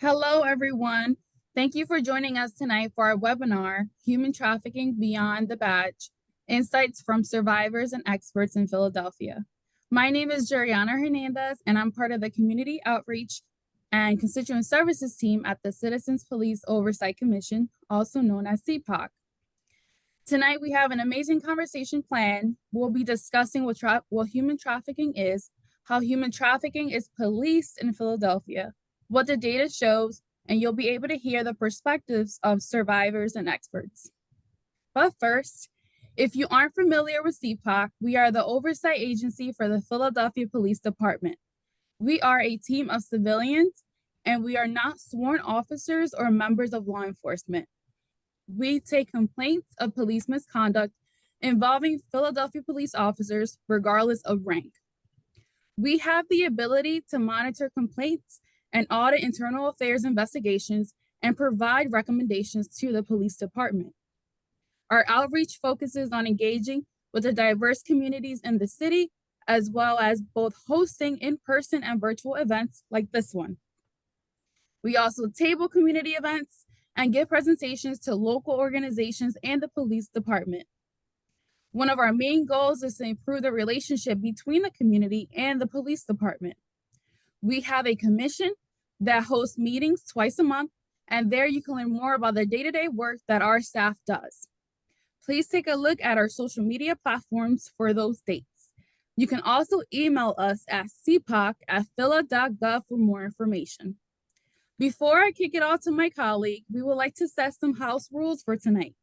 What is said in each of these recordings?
Hello, everyone. Thank you for joining us tonight for our webinar, Human Trafficking Beyond the Badge, Insights from Survivors and Experts in Philadelphia. My name is Jeriana Hernandez, and I'm part of the Community Outreach and Constituent Services team at the Citizens Police Oversight Commission, also known as CPOC. Tonight, we have an amazing conversation planned. We'll be discussing what human trafficking is, how human trafficking is policed in Philadelphia, what the data shows, and you'll be able to hear the perspectives of survivors and experts. But first, if you aren't familiar with CPOC, we are the oversight agency for the Philadelphia Police Department. We are a team of civilians, and we are not sworn officers or members of law enforcement. We take complaints of police misconduct involving Philadelphia police officers, regardless of rank. We have the ability to monitor complaints and audit internal affairs investigations and provide recommendations to the police department. Our outreach focuses on engaging with the diverse communities in the city, as well as both hosting in-person and virtual events like this one. We also table community events and give presentations to local organizations and the police department. One of our main goals is to improve the relationship between the community and the police department. We have a commission that hosts meetings twice a month, and there you can learn more about the day-to-day work that our staff does. Please take a look at our social media platforms for those dates. You can also email us at cpoc@phila.gov for more information. Before I kick it off to my colleague, we would like to set some house rules for tonight.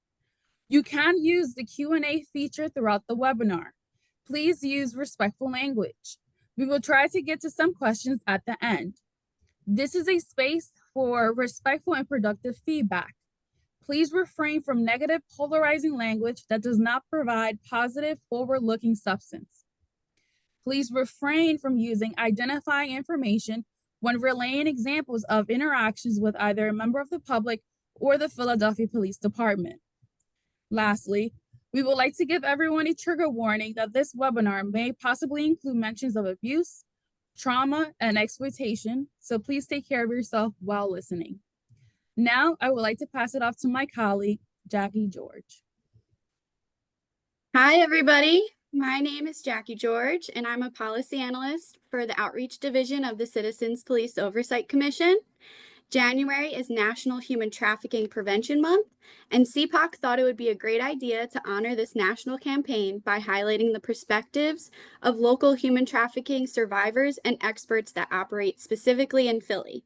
You can use the Q&A feature throughout the webinar. Please use respectful language. We will try to get to some questions at the end. This is a space for respectful and productive feedback. Please refrain from negative, polarizing language that does not provide positive, forward-looking substance. Please refrain from using identifying information when relaying examples of interactions with either a member of the public or the Philadelphia Police Department. Lastly, we would like to give everyone a trigger warning that this webinar may possibly include mentions of abuse, trauma, and exploitation, so please take care of yourself while listening. Now, I would like to pass it off to my colleague, Jackie George. Hi, everybody. My name is Jackie George, and I'm a policy analyst for the Outreach Division of the Citizens Police Oversight Commission. January is National Human Trafficking Prevention Month, and CPOC thought it would be a great idea to honor this national campaign by highlighting the perspectives of local human trafficking survivors and experts that operate specifically in Philly.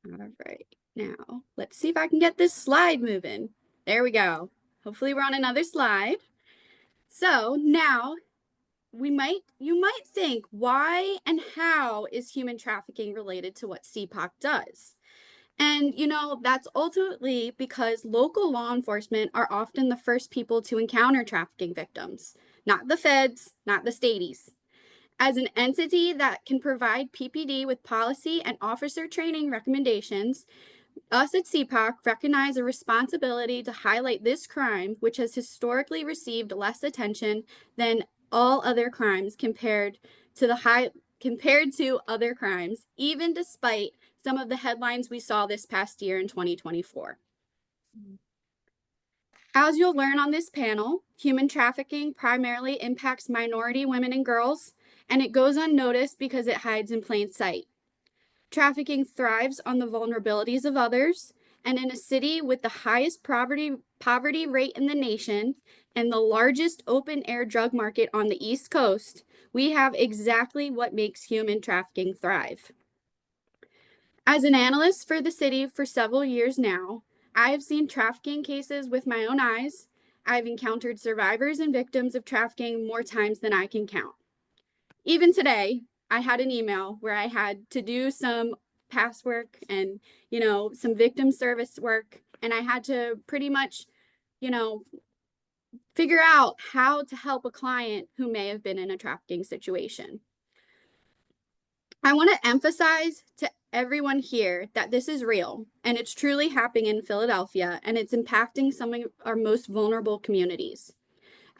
All right, now let's see if I can get this slide moving. There we go. Hopefully we're on another slide. So now you might think, why and how is human trafficking related to what CPOC does? And that's ultimately because local law enforcement are often the first people to encounter trafficking victims, not the feds, not the staties. As an entity that can provide PPD with policy and officer training recommendations, us at CPOC recognize a responsibility to highlight this crime, which has historically received less attention than all other crimes compared to other crimes, even despite some of the headlines we saw this past year in 2024. As you'll learn on this panel, human trafficking primarily impacts minority women and girls, and it goes unnoticed because it hides in plain sight. Trafficking thrives on the vulnerabilities of others, and in a city with the highest poverty rate in the nation and the largest open-air drug market on the East Coast, we have exactly what makes human trafficking thrive. As an analyst for the city for several years now, I have seen trafficking cases with my own eyes. I've encountered survivors and victims of trafficking more times than I can count. Even today, I had an email where I had to do some past work and, some victim service work. And I had to pretty much, figure out how to help a client who may have been in a trafficking situation. I want to emphasize to everyone here that this is real and it's truly happening in Philadelphia, and it's impacting some of our most vulnerable communities.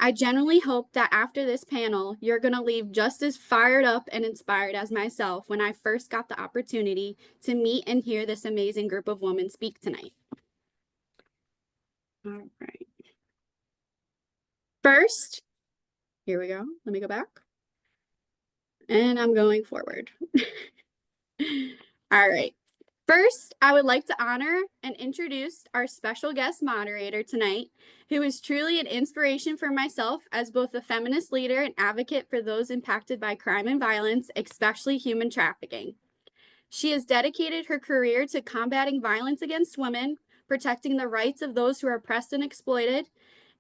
I genuinely hope that after this panel, you're going to leave just as fired up and inspired as myself when I first got the opportunity to meet and hear this amazing group of women speak tonight. All right. First, here we go. Let me go back. And I'm going forward. All right. First, I would like to honor and introduce our special guest moderator tonight, who is truly an inspiration for myself as both a feminist leader and advocate for those impacted by crime and violence, especially human trafficking. She has dedicated her career to combating violence against women, protecting the rights of those who are oppressed and exploited,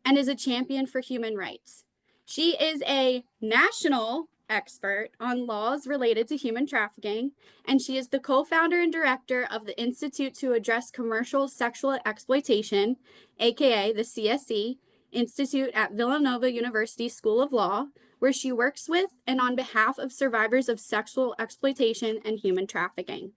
and is a champion for human rights. She is a national expert on laws related to human trafficking, and she is the co-founder and director of the Institute to Address Commercial Sexual Exploitation, aka the CSE Institute at Villanova University School of Law, where she works with and on behalf of survivors of sexual exploitation and human trafficking.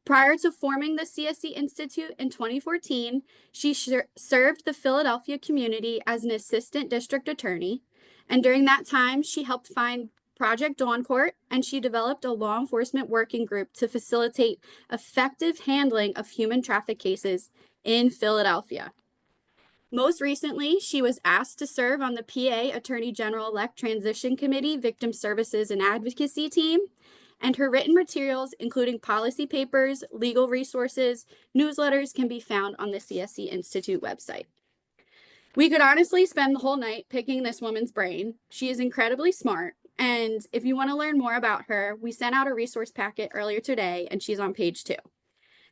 Prior to forming the CSE Institute in 2014, she served the Philadelphia community as an assistant district attorney. And during that time, she helped find Project Dawn Court, and she developed a law enforcement working group to facilitate effective handling of human traffic cases in Philadelphia. Most recently, she was asked to serve on the PA Attorney General-elect Transition Committee Victim Services and Advocacy Team, and her written materials, including policy papers, legal resources, newsletters, can be found on the CSE Institute website. We could honestly spend the whole night picking this woman's brain. She is incredibly smart, and if you want to learn more about her, we sent out a resource packet earlier today, and she's on page 2.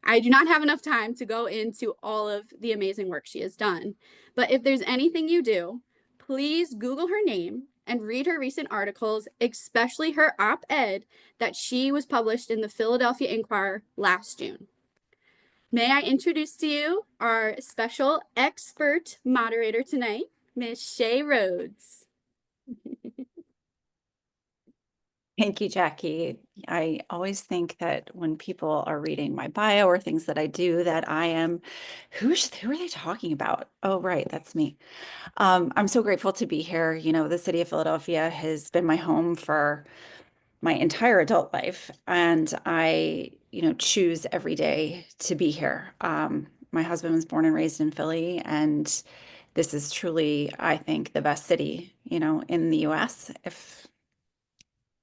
I do not have enough time to go into all of the amazing work she has done, but if there's anything you do, please Google her name and read her recent articles, especially her op-ed that she was published in the Philadelphia Inquirer last June. May I introduce to you our special expert moderator tonight, Ms. Shay Rhodes. Thank you, Jackie. I always think that when people are reading my bio or things that I do, that I am, who are they talking about? Oh, right, that's me. I'm so grateful to be here. You know, the city of Philadelphia has been my home for my entire adult life, and I, choose every day to be here. My husband was born and raised in Philly, and this is truly, I think, the best city, in the US. If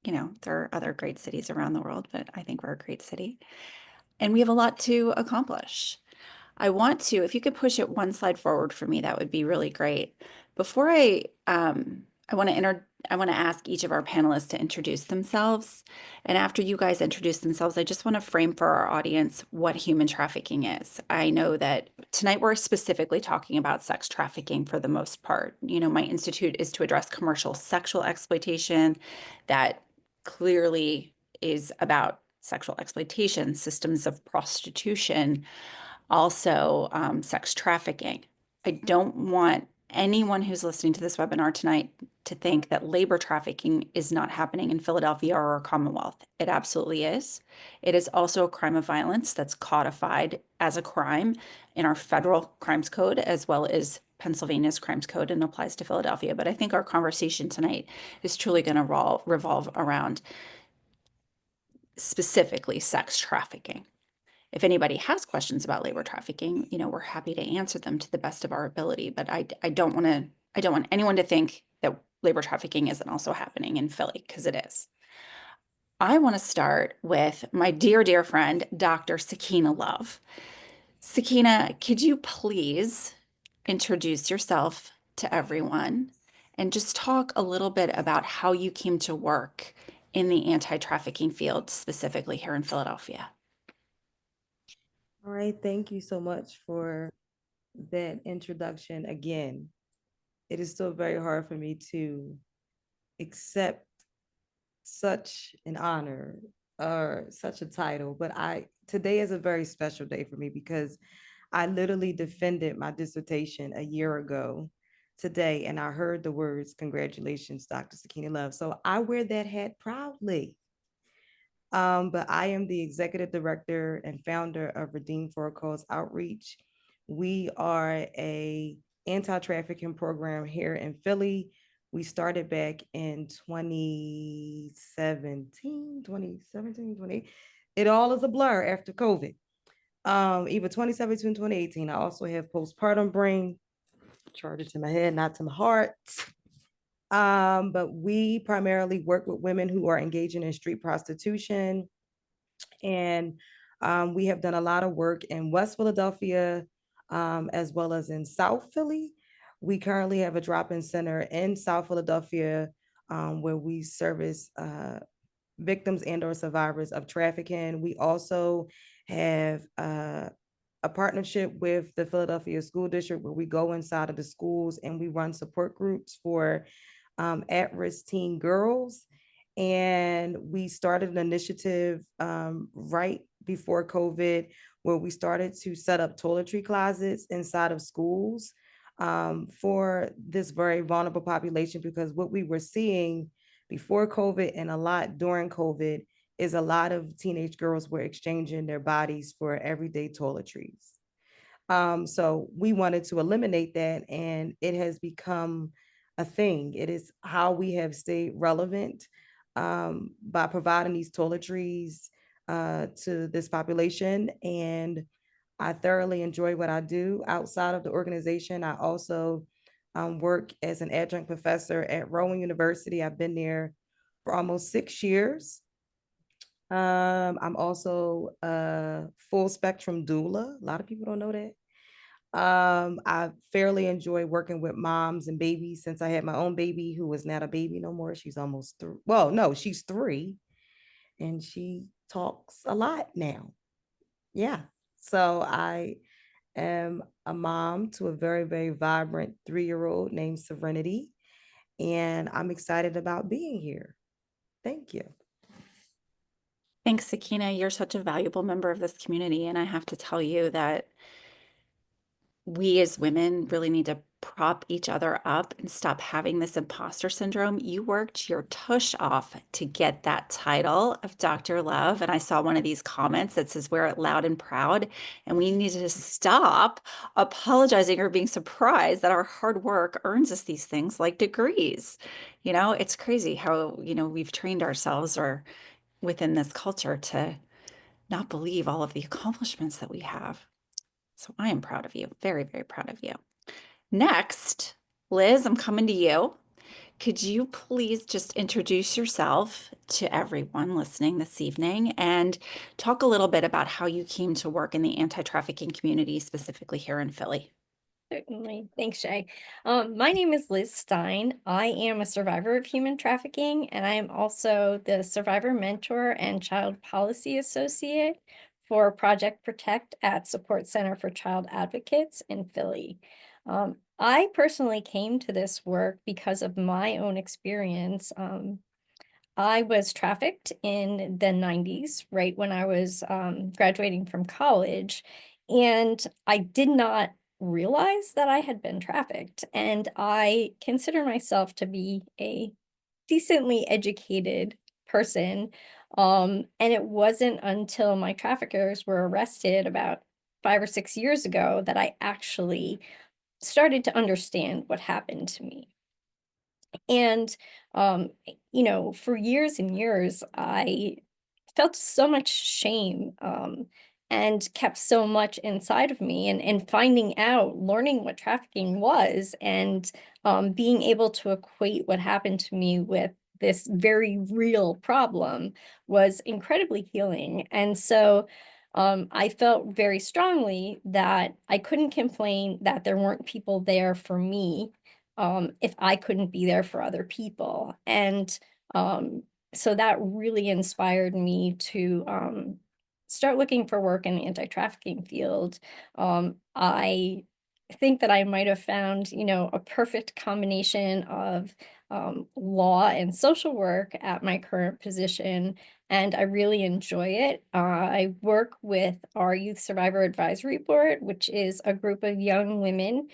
there are other great cities around the world, but I think we're a great city. And we have a lot to accomplish. I want to, if you could push it one slide forward for me, that would be really great. Before I want to ask each of our panelists to introduce themselves. And after you guys introduce themselves, I just want to frame for our audience what human trafficking is. I know that tonight we're specifically talking about sex trafficking for the most part. My institute is to address commercial sexual exploitation. That clearly is about sexual exploitation, systems of prostitution, also sex trafficking. I don't want anyone who's listening to this webinar tonight to think that labor trafficking is not happening in Philadelphia or our Commonwealth. It absolutely is. It is also a crime of violence that's codified as a crime in our federal crimes code, as well as Pennsylvania's crimes code, and applies to Philadelphia. But I think our conversation tonight is truly going to revolve around specifically sex trafficking. If anybody has questions about labor trafficking, we're happy to answer them to the best of our ability. But I don't want anyone to think that labor trafficking isn't also happening in Philly, because it is. I want to start with my dear, dear friend, Dr. Sakina Love. Sakina, could you please introduce yourself to everyone and just talk a little bit about how you came to work in the anti-trafficking field, specifically here in Philadelphia? All right, thank you so much for that introduction. Again, it is still very hard for me to accept such an honor or such a title, but today is a very special day for me because I literally defended my dissertation a year ago today, and I heard the words, "Congratulations, Dr. Sakina Love." So I wear that hat proudly. But I am the executive director and founder of Redeem for a Cause Outreach. We are a anti-trafficking program here in Philly. We started back in 2017, 2017, it all is a blur after COVID. Either 2017, 2018. I also have postpartum brain, charge it to my head, not to my heart. But we primarily work with women who are engaging in street prostitution. And we have done a lot of work in West Philadelphia, as well as in South Philly. We currently have a drop-in center in South Philadelphia, where we service victims and or survivors of trafficking. We also have a partnership with the Philadelphia School District, where we go inside of the schools and we run support groups for at-risk teen girls. And we started an initiative right before COVID, where we started to set up toiletry closets inside of schools for this very vulnerable population, because what we were seeing before COVID and a lot during COVID is a lot of teenage girls were exchanging their bodies for everyday toiletries. So we wanted to eliminate that, and it has become a thing. It is how we have stayed relevant by providing these toiletries to this population. And I thoroughly enjoy what I do outside of the organization. I also work as an adjunct professor at Rowan University. I've been there for almost 6 years. I'm also a full spectrum doula. A lot of people don't know that. I fairly enjoy working with moms and babies since I had my own baby, who is not a baby no more. She's almost 3. Well, no, she's 3 and she talks a lot now. Yeah. So I am a mom to a very, very vibrant 3-year-old named Serenity. And I'm excited about being here. Thank you. Thanks, Sakina. You're such a valuable member of this community. And I have to tell you that we as women really need to prop each other up and stop having this imposter syndrome. You worked your tush off to get that title of Dr. Love. And I saw one of these comments that says, wear it loud and proud. And we need to stop apologizing or being surprised that our hard work earns us these things like degrees. You know, it's crazy how, we've trained ourselves or within this culture to not believe all of the accomplishments that we have. So I am proud of you. Very, very proud of you. Next, Liz, I'm coming to you. Could you please just introduce yourself to everyone listening this evening and talk a little bit about how you came to work in the anti-trafficking community, specifically here in Philly? Certainly. Thanks, Shay. My name is Liz Stein. I am a survivor of human trafficking, and I am also the survivor mentor and child policy associate for Project Protect at Support Center for Child Advocates in Philly. I personally came to this work because of my own experience. I was trafficked in the 90s, right when I was graduating from college, and I did not realize that I had been trafficked. And I consider myself to be a decently educated person. And it wasn't until my traffickers were arrested about 5 or 6 years ago that I actually started to understand what happened to me. And, for years and years, I felt so much shame and kept so much inside of me. And finding out, learning what trafficking was, and being able to equate what happened to me with this very real problem was incredibly healing. And so I felt very strongly that I couldn't complain that there weren't people there for me if I couldn't be there for other people. And so that really inspired me to start looking for work in the anti-trafficking field. I think that I might have found, a perfect combination of law and social work at my current position, and I really enjoy it. I work with our Youth Survivor Advisory Board, which is a group of young women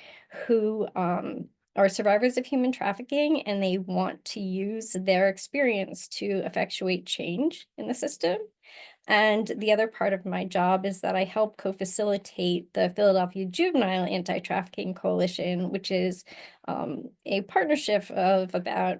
who are survivors of human trafficking, and they want to use their experience to effectuate change in the system. And the other part of my job is that I help co-facilitate the Philadelphia Juvenile Anti-Trafficking Coalition, which is a partnership of about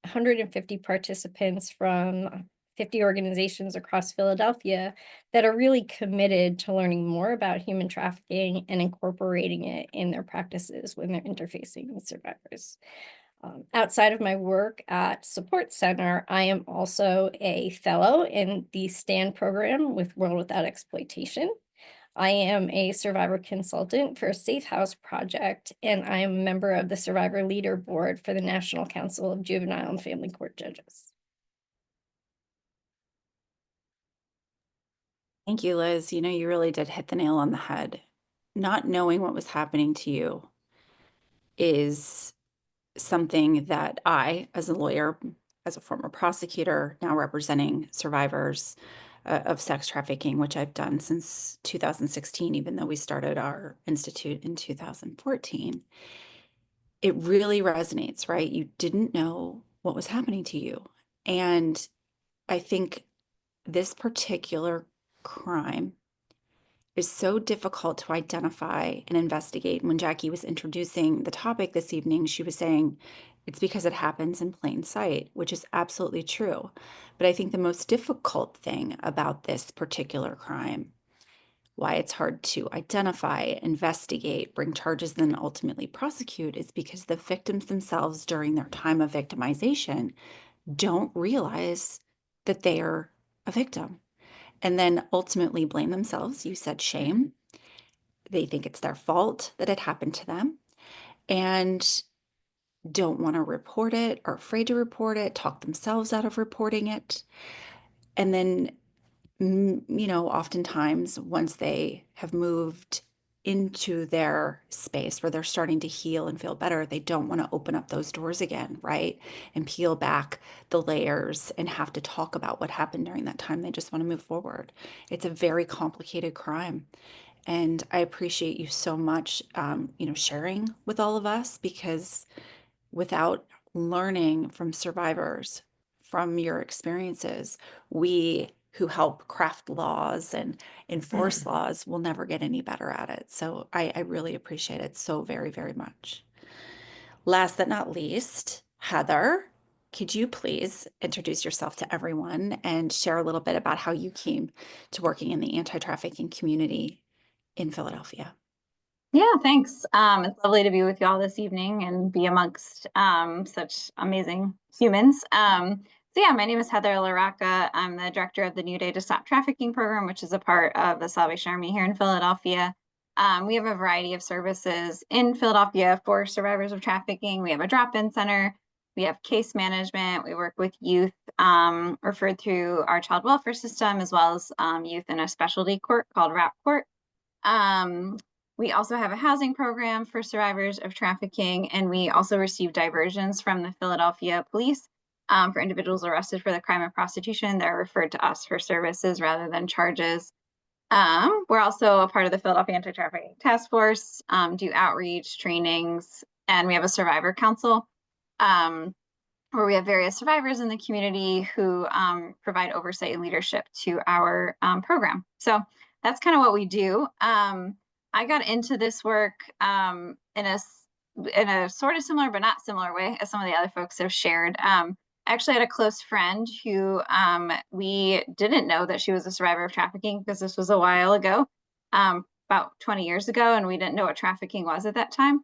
150 participants from 50 organizations across Philadelphia that are really committed to learning more about human trafficking and incorporating it in their practices when they're interfacing with survivors. Outside of my work at Support Center, I am also a fellow in the STAND program with World Without Exploitation. I am a survivor consultant for a Safe House project, and I am a member of the Survivor Leader Board for the National Council of Juvenile and Family Court Judges. Thank you, Liz. You know, you really did hit the nail on the head. Not knowing what was happening to you is something that I, as a lawyer, as a former prosecutor, now representing survivors of sex trafficking, which I've done since 2016, even though we started our institute in 2014, it really resonates, right? You didn't know what was happening to you. And I think this particular crime is so difficult to identify and investigate. When Jackie was introducing the topic this evening, she was saying it's because it happens in plain sight, which is absolutely true. But I think the most difficult thing about this particular crime, why it's hard to identify, investigate, bring charges, and then ultimately prosecute, is because the victims themselves during their time of victimization don't realize that they're a victim. And then ultimately blame themselves. You said shame. They think it's their fault that it happened to them and don't want to report it, or afraid to report it, talk themselves out of reporting it. And then, you know, oftentimes once they have moved into their space where they're starting to heal and feel better, they don't want to open up those doors again, right? And peel back the layers and have to talk about what happened during that time. They just want to move forward. It's a very complicated crime. And I appreciate you so much, you know, sharing with all of us, because without learning from survivors, from your experiences, we who help craft laws and enforce laws will never get any better at it. So I really appreciate it so very, very much. Last but not least, Heather, could you please introduce yourself to everyone and share a little bit about how you came to working in the anti-trafficking community in Philadelphia? Yeah, thanks. It's lovely to be with you all this evening and be amongst such amazing humans. So yeah, my name is Heather Laraca. I'm the director of the New Day to Stop Trafficking program, which is a part of the Salvation Army here in Philadelphia. We have a variety of services in Philadelphia for survivors of trafficking. We have a drop-in center. We have case management. We work with youth referred through our child welfare system, as well as youth in a specialty court called RAP Court. We also have a housing program for survivors of trafficking, and we also receive diversions from the Philadelphia police for individuals arrested for the crime of prostitution. They're referred to us for services rather than charges. We're also a part of the Philadelphia Anti-Trafficking Task Force, do outreach, trainings, and we have a survivor council where we have various survivors in the community who provide oversight and leadership to our program. So that's kind of what we do. I got into this work in a sort of similar but not similar way as some of the other folks have shared. I actually had a close friend who we didn't know that she was a survivor of trafficking, because this was a while ago, about 20 years ago, and we didn't know what trafficking was at that time,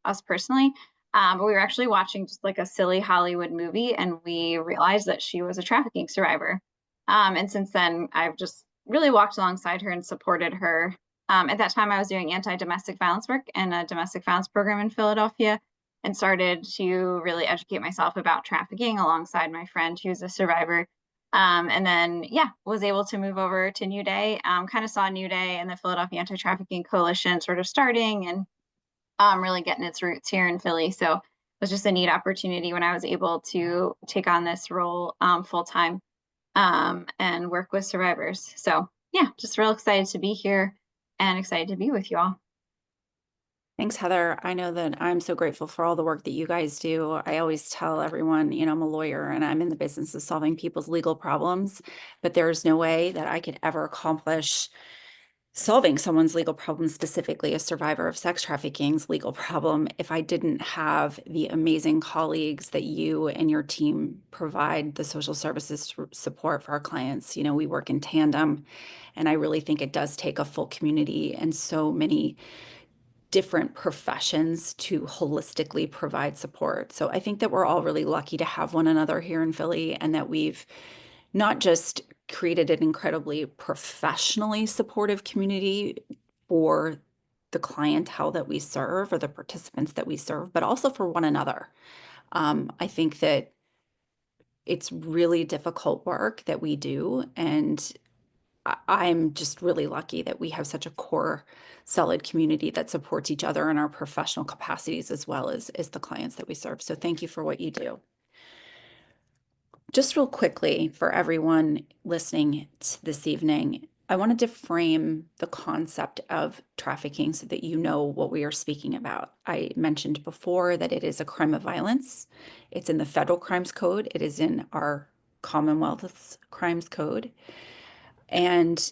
us personally. But we were actually watching just like a silly Hollywood movie, and we realized that she was a trafficking survivor. And since then, I've just really walked alongside her and supported her. At that time, I was doing anti-domestic violence work in a domestic violence program in Philadelphia, and started to really educate myself about trafficking alongside my friend who's a survivor. And then, yeah, was able to move over to New Day, kind of saw New Day and the Philadelphia Anti-Trafficking Coalition sort of starting and really getting its roots here in Philly. So it was just a neat opportunity when I was able to take on this role full time and work with survivors. So yeah, just real excited to be here and excited to be with you all. Thanks, Heather. I know that I'm so grateful for all the work that you guys do. I always tell everyone, I'm a lawyer and I'm in the business of solving people's legal problems, but there's no way that I could ever accomplish solving someone's legal problem, specifically a survivor of sex trafficking's legal problem, if I didn't have the amazing colleagues that you and your team provide the social services support for our clients. We work in tandem, and I really think it does take a full community and so many different professions to holistically provide support. So I think that we're all really lucky to have one another here in Philly, and that we've not just created an incredibly professionally supportive community for the clientele that we serve or the participants that we serve, but also for one another. I think that it's really difficult work that we do, and I'm just really lucky that we have such a core, solid community that supports each other in our professional capacities as well as the clients that we serve. So thank you for what you do. Just real quickly for everyone listening this evening, I wanted to frame the concept of trafficking so that you know what we are speaking about. I mentioned before that it is a crime of violence. It's in the federal crimes code. It is in our Commonwealth's crimes code. And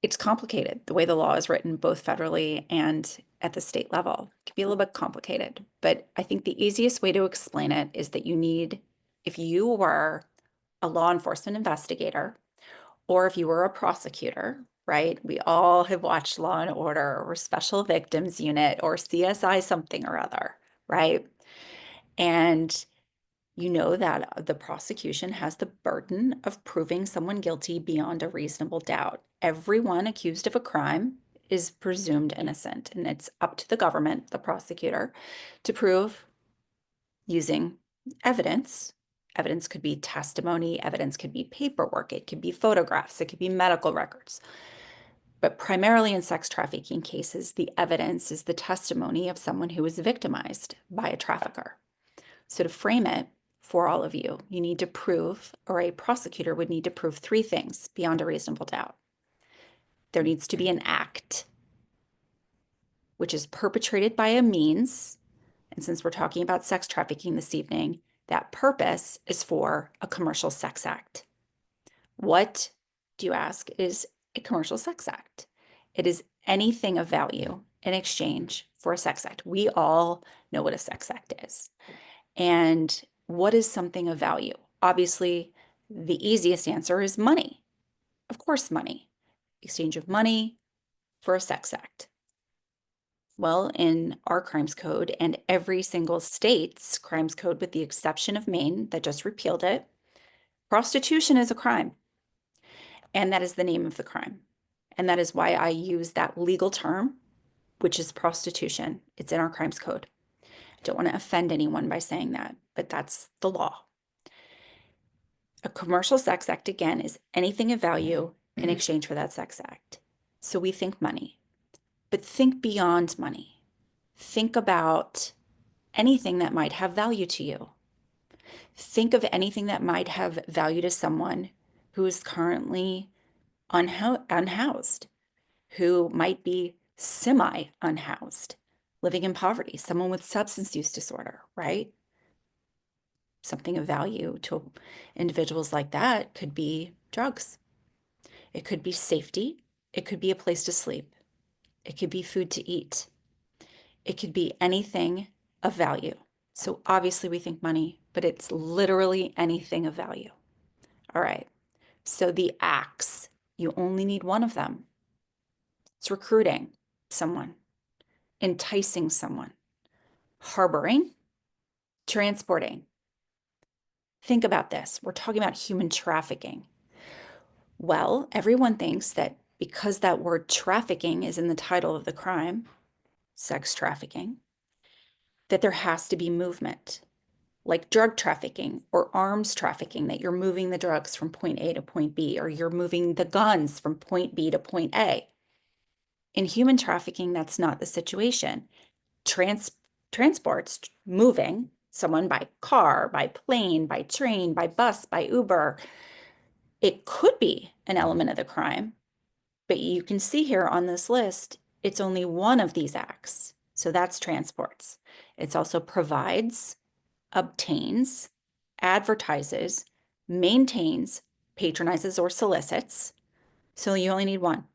it's complicated, the way the law is written, both federally and at the state level. It can be a little bit complicated, but I think the easiest way to explain it is that if you were a law enforcement investigator, or if you were a prosecutor, right? We all have watched Law and Order or Special Victims Unit or CSI something or other, right? And you know that the prosecution has the burden of proving someone guilty beyond a reasonable doubt. Everyone accused of a crime is presumed innocent, and it's up to the government, the prosecutor, to prove using evidence. Evidence could be testimony, evidence could be paperwork, it could be photographs, it could be medical records. But primarily in sex trafficking cases, the evidence is the testimony of someone who was victimized by a trafficker. So to frame it for all of you, you need to prove, or a prosecutor would need to prove, 3 things beyond a reasonable doubt. There needs to be an act, which is perpetrated by a means. And since we're talking about sex trafficking this evening, that purpose is for a commercial sex act. What, do you ask, is a commercial sex act? It is anything of value in exchange for a sex act. We all know what a sex act is. And what is something of value? Obviously, the easiest answer is money. Of course, money. Exchange of money for a sex act. Well, in our crimes code and every single state's crimes code, with the exception of Maine that just repealed it, prostitution is a crime. And that is the name of the crime. And that is why I use that legal term, which is prostitution. It's in our crimes code. I don't want to offend anyone by saying that, but that's the law. A commercial sex act, again, is anything of value in exchange for that sex act. So we think money, but think beyond money. Think about anything that might have value to you. Think of anything that might have value to someone who is currently unhoused, who might be semi-unhoused, living in poverty, someone with substance use disorder, right? Something of value to individuals like that could be drugs. It could be safety. It could be a place to sleep. It could be food to eat. It could be anything of value. So obviously we think money, but it's literally anything of value. All right. So the acts, you only need one of them. It's recruiting someone, enticing someone, harboring, transporting. Think about this. We're talking about human trafficking. Well, everyone thinks that because that word trafficking is in the title of the crime, sex trafficking, that there has to be movement, like drug trafficking or arms trafficking, that you're moving the drugs from point A to point B, or you're moving the guns from point B to point A. In human trafficking, that's not the situation. Transports, moving someone by car, by plane, by train, by bus, by Uber, it could be an element of the crime, but you can see here on this list, it's only one of these acts. So that's transports. It's also provides, obtains, advertises, maintains, patronizes, or solicits. So you only need one.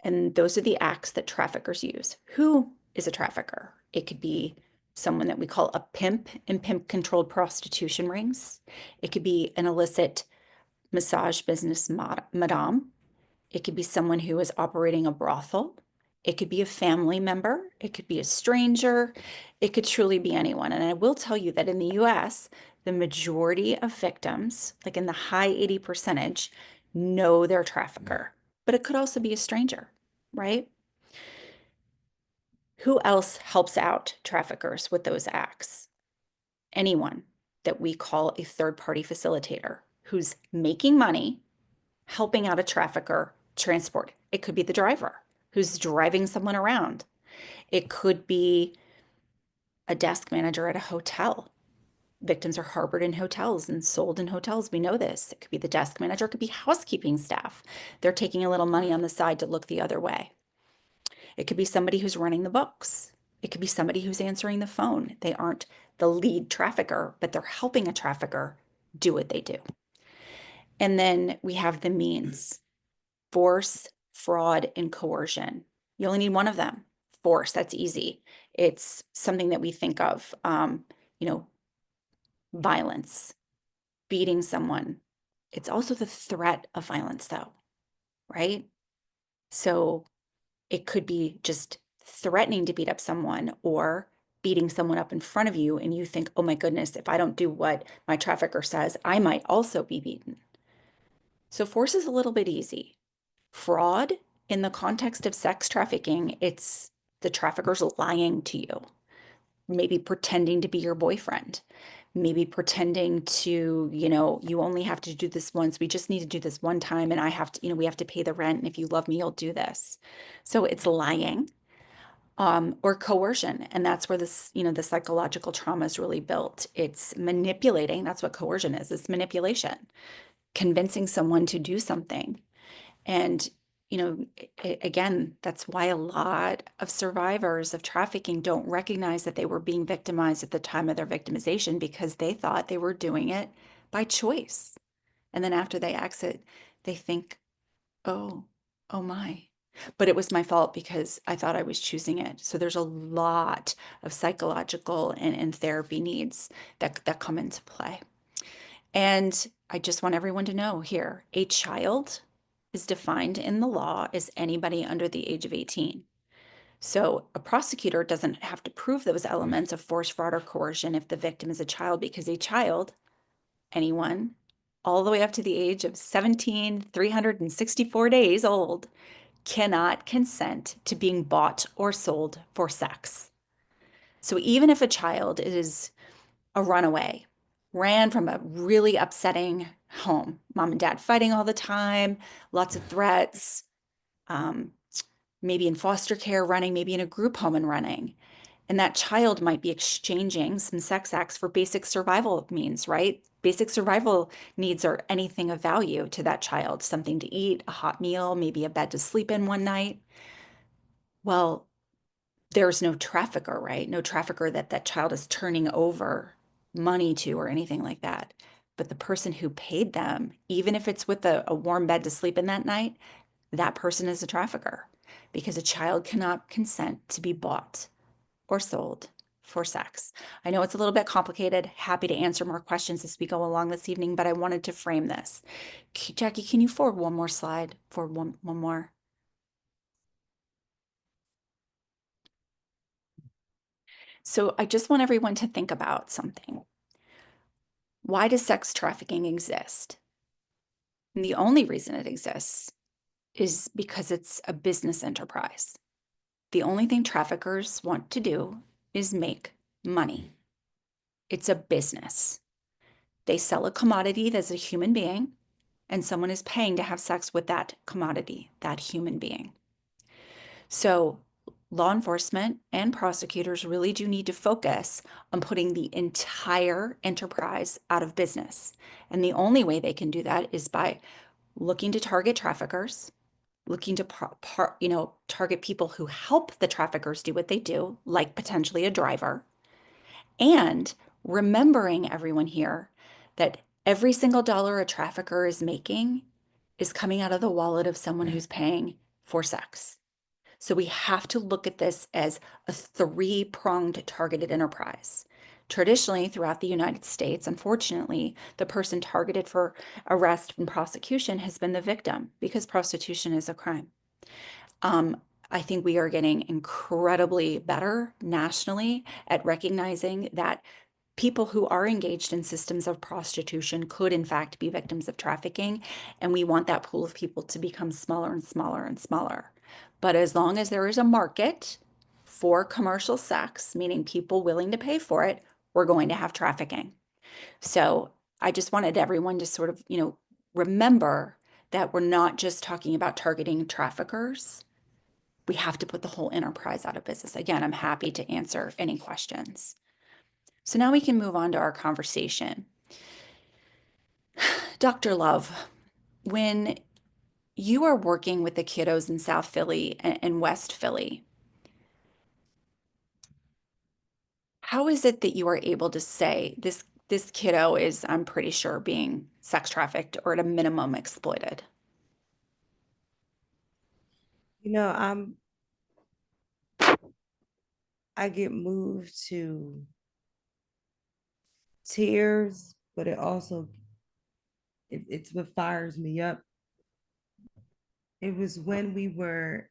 And those are the acts that traffickers use. Who is a trafficker? It could be someone that we call a pimp in pimp-controlled prostitution rings. It could be an illicit massage business madame. It could be someone who is operating a brothel. It could be a family member. It could be a stranger. It could truly be anyone. And I will tell you that in the US, the majority of victims, like in the high 80%, know their trafficker, but it could also be a stranger, right? Who else helps out traffickers with those acts? Anyone that we call a third-party facilitator who's making money, helping out a trafficker transport. It could be the driver who's driving someone around. It could be a desk manager at a hotel. Victims are harbored in hotels and sold in hotels. We know this. It could be the desk manager. It could be housekeeping staff. They're taking a little money on the side to look the other way. It could be somebody who's running the books. It could be somebody who's answering the phone. They aren't the lead trafficker, but they're helping a trafficker do what they do. And then we have the means: force, fraud, and coercion. You only need one of them. Force, that's easy. It's something that we think of, violence, beating someone. It's also the threat of violence, though, right? So it could be just threatening to beat up someone or beating someone up in front of you, and you think, oh my goodness, if I don't do what my trafficker says, I might also be beaten. So force is a little bit easy. Fraud, in the context of sex trafficking, it's the traffickers lying to you, maybe pretending to be your boyfriend, maybe pretending to, you only have to do this once. We just need to do this one time, and I have to, we have to pay the rent. And if you love me, you'll do this. So it's lying, or coercion. And that's where this, the psychological trauma is really built. It's manipulating. That's what coercion is. It's manipulation, convincing someone to do something. And, again, that's why a lot of survivors of trafficking don't recognize that they were being victimized at the time of their victimization, because they thought they were doing it by choice. And then after they exit, they think, oh my, but it was my fault because I thought I was choosing it. So there's a lot of psychological and therapy needs that come into play. And I just want everyone to know here, a child is defined in the law as anybody under the age of 18. So a prosecutor doesn't have to prove those elements of force, fraud, or coercion if the victim is a child, because a child, anyone, all the way up to the age of 17, 364 days old, cannot consent to being bought or sold for sex. So even if a child is a runaway, ran from a really upsetting home, mom and dad fighting all the time, lots of threats, maybe in foster care running, maybe in a group home and running. And that child might be exchanging some sex acts for basic survival means, right? Basic survival needs are anything of value to that child: something to eat, a hot meal, maybe a bed to sleep in one night. Well, there's no trafficker, right? No trafficker that child is turning over money to or anything like that. But the person who paid them, even if it's with a warm bed to sleep in that night, that person is a trafficker, because a child cannot consent to be bought or sold for sex. I know it's a little bit complicated. Happy to answer more questions as we go along this evening, but I wanted to frame this. Jackie, can you forward one more slide? Forward one more. So I just want everyone to think about something. Why does sex trafficking exist? And the only reason it exists is because it's a business enterprise. The only thing traffickers want to do is make money. It's a business. They sell a commodity that's a human being, and someone is paying to have sex with that commodity, that human being. So law enforcement and prosecutors really do need to focus on putting the entire enterprise out of business. And the only way they can do that is by looking to target traffickers, looking to target people who help the traffickers do what they do, like potentially a driver, and remembering everyone here that every single dollar a trafficker is making is coming out of the wallet of someone who's paying for sex. So we have to look at this as a three-pronged targeted enterprise. Traditionally, throughout the United States, unfortunately, the person targeted for arrest and prosecution has been the victim because prostitution is a crime. I think we are getting incredibly better nationally at recognizing that people who are engaged in systems of prostitution could in fact be victims of trafficking, and we want that pool of people to become smaller and smaller and smaller. But as long as there is a market for commercial sex, meaning people willing to pay for it, we're going to have trafficking. So I just wanted everyone to sort of, remember that we're not just talking about targeting traffickers. We have to put the whole enterprise out of business. Again, I'm happy to answer any questions. So now we can move on to our conversation. Dr. Love, when you are working with the kiddos in South Philly and West Philly, how is it that you are able to say this kiddo is, I'm pretty sure, being sex trafficked or at a minimum exploited? I get moved to tears, but it's what fires me up. It was when we were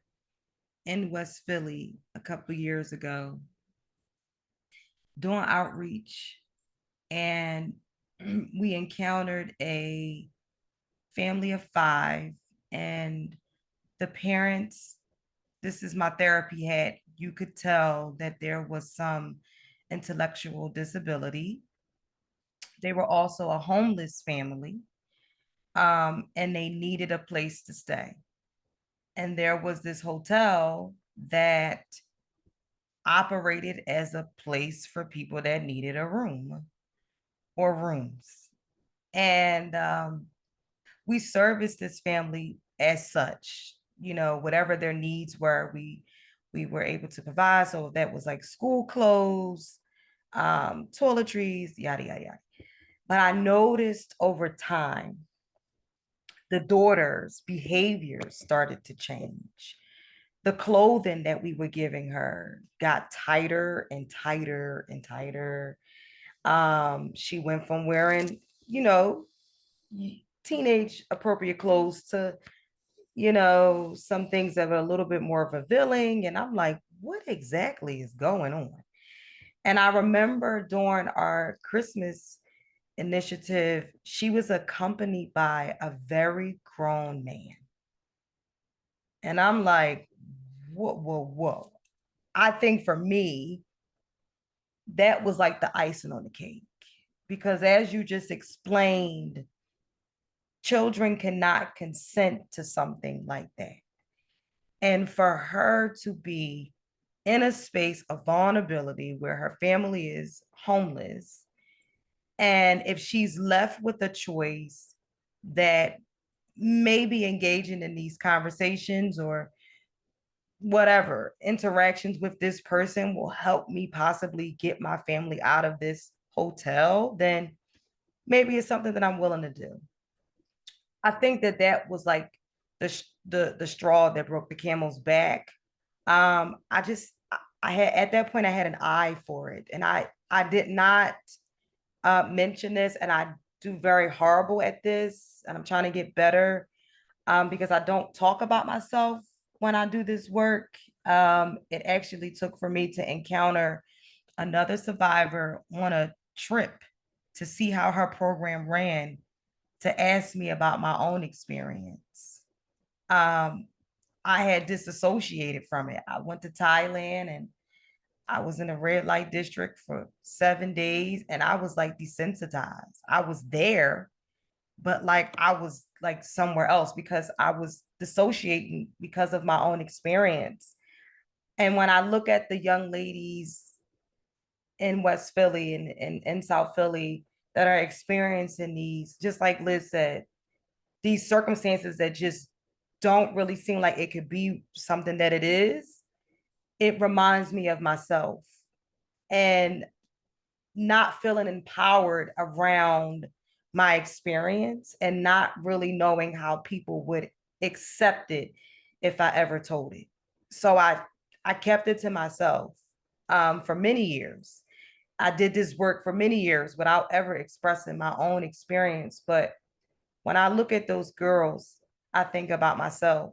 in West Philly a couple of years ago doing outreach, and we encountered a family of 5, and the parents, this is my therapy hat, you could tell that there was some intellectual disability. They were also a homeless family, and they needed a place to stay. And there was this hotel that operated as a place for people that needed a room or rooms. And we serviced this family as such, whatever their needs were, we were able to provide. So that was like school clothes, toiletries, yada, yada, yada. But I noticed over time, the daughter's behavior started to change. The clothing that we were giving her got tighter and tighter and tighter. She went from wearing, teenage appropriate clothes to, some things that were a little bit more revealing. And I'm like, what exactly is going on? And I remember during our Christmas initiative, she was accompanied by a very grown man. And I'm like, whoa, whoa, whoa. I think for me, that was like the icing on the cake. Because as you just explained, children cannot consent to something like that. And for her to be in a space of vulnerability where her family is homeless, and if she's left with a choice that maybe engaging in these conversations or whatever interactions with this person will help me possibly get my family out of this hotel, then maybe it's something that I'm willing to do. I think that was like the straw that broke the camel's back. I had, at that point, I had an eye for it, and I did not mention this, and I do very horrible at this, and I'm trying to get better, because I don't talk about myself when I do this work. It actually took for me to encounter another survivor on a trip to see how her program ran, to ask me about my own experience. I had disassociated from it. I went to Thailand, and I was in a red light district for 7 days, and I was like desensitized. I was there, but like I was like somewhere else because I was dissociating because of my own experience. And when I look at the young ladies in West Philly and South Philly that are experiencing these, just like Liz said, these circumstances that just don't really seem like it could be something that it is, it reminds me of myself and not feeling empowered around my experience and not really knowing how people would accept it if I ever told it. So I kept it to myself for many years. I did this work for many years without ever expressing my own experience. But when I look at those girls, I think about myself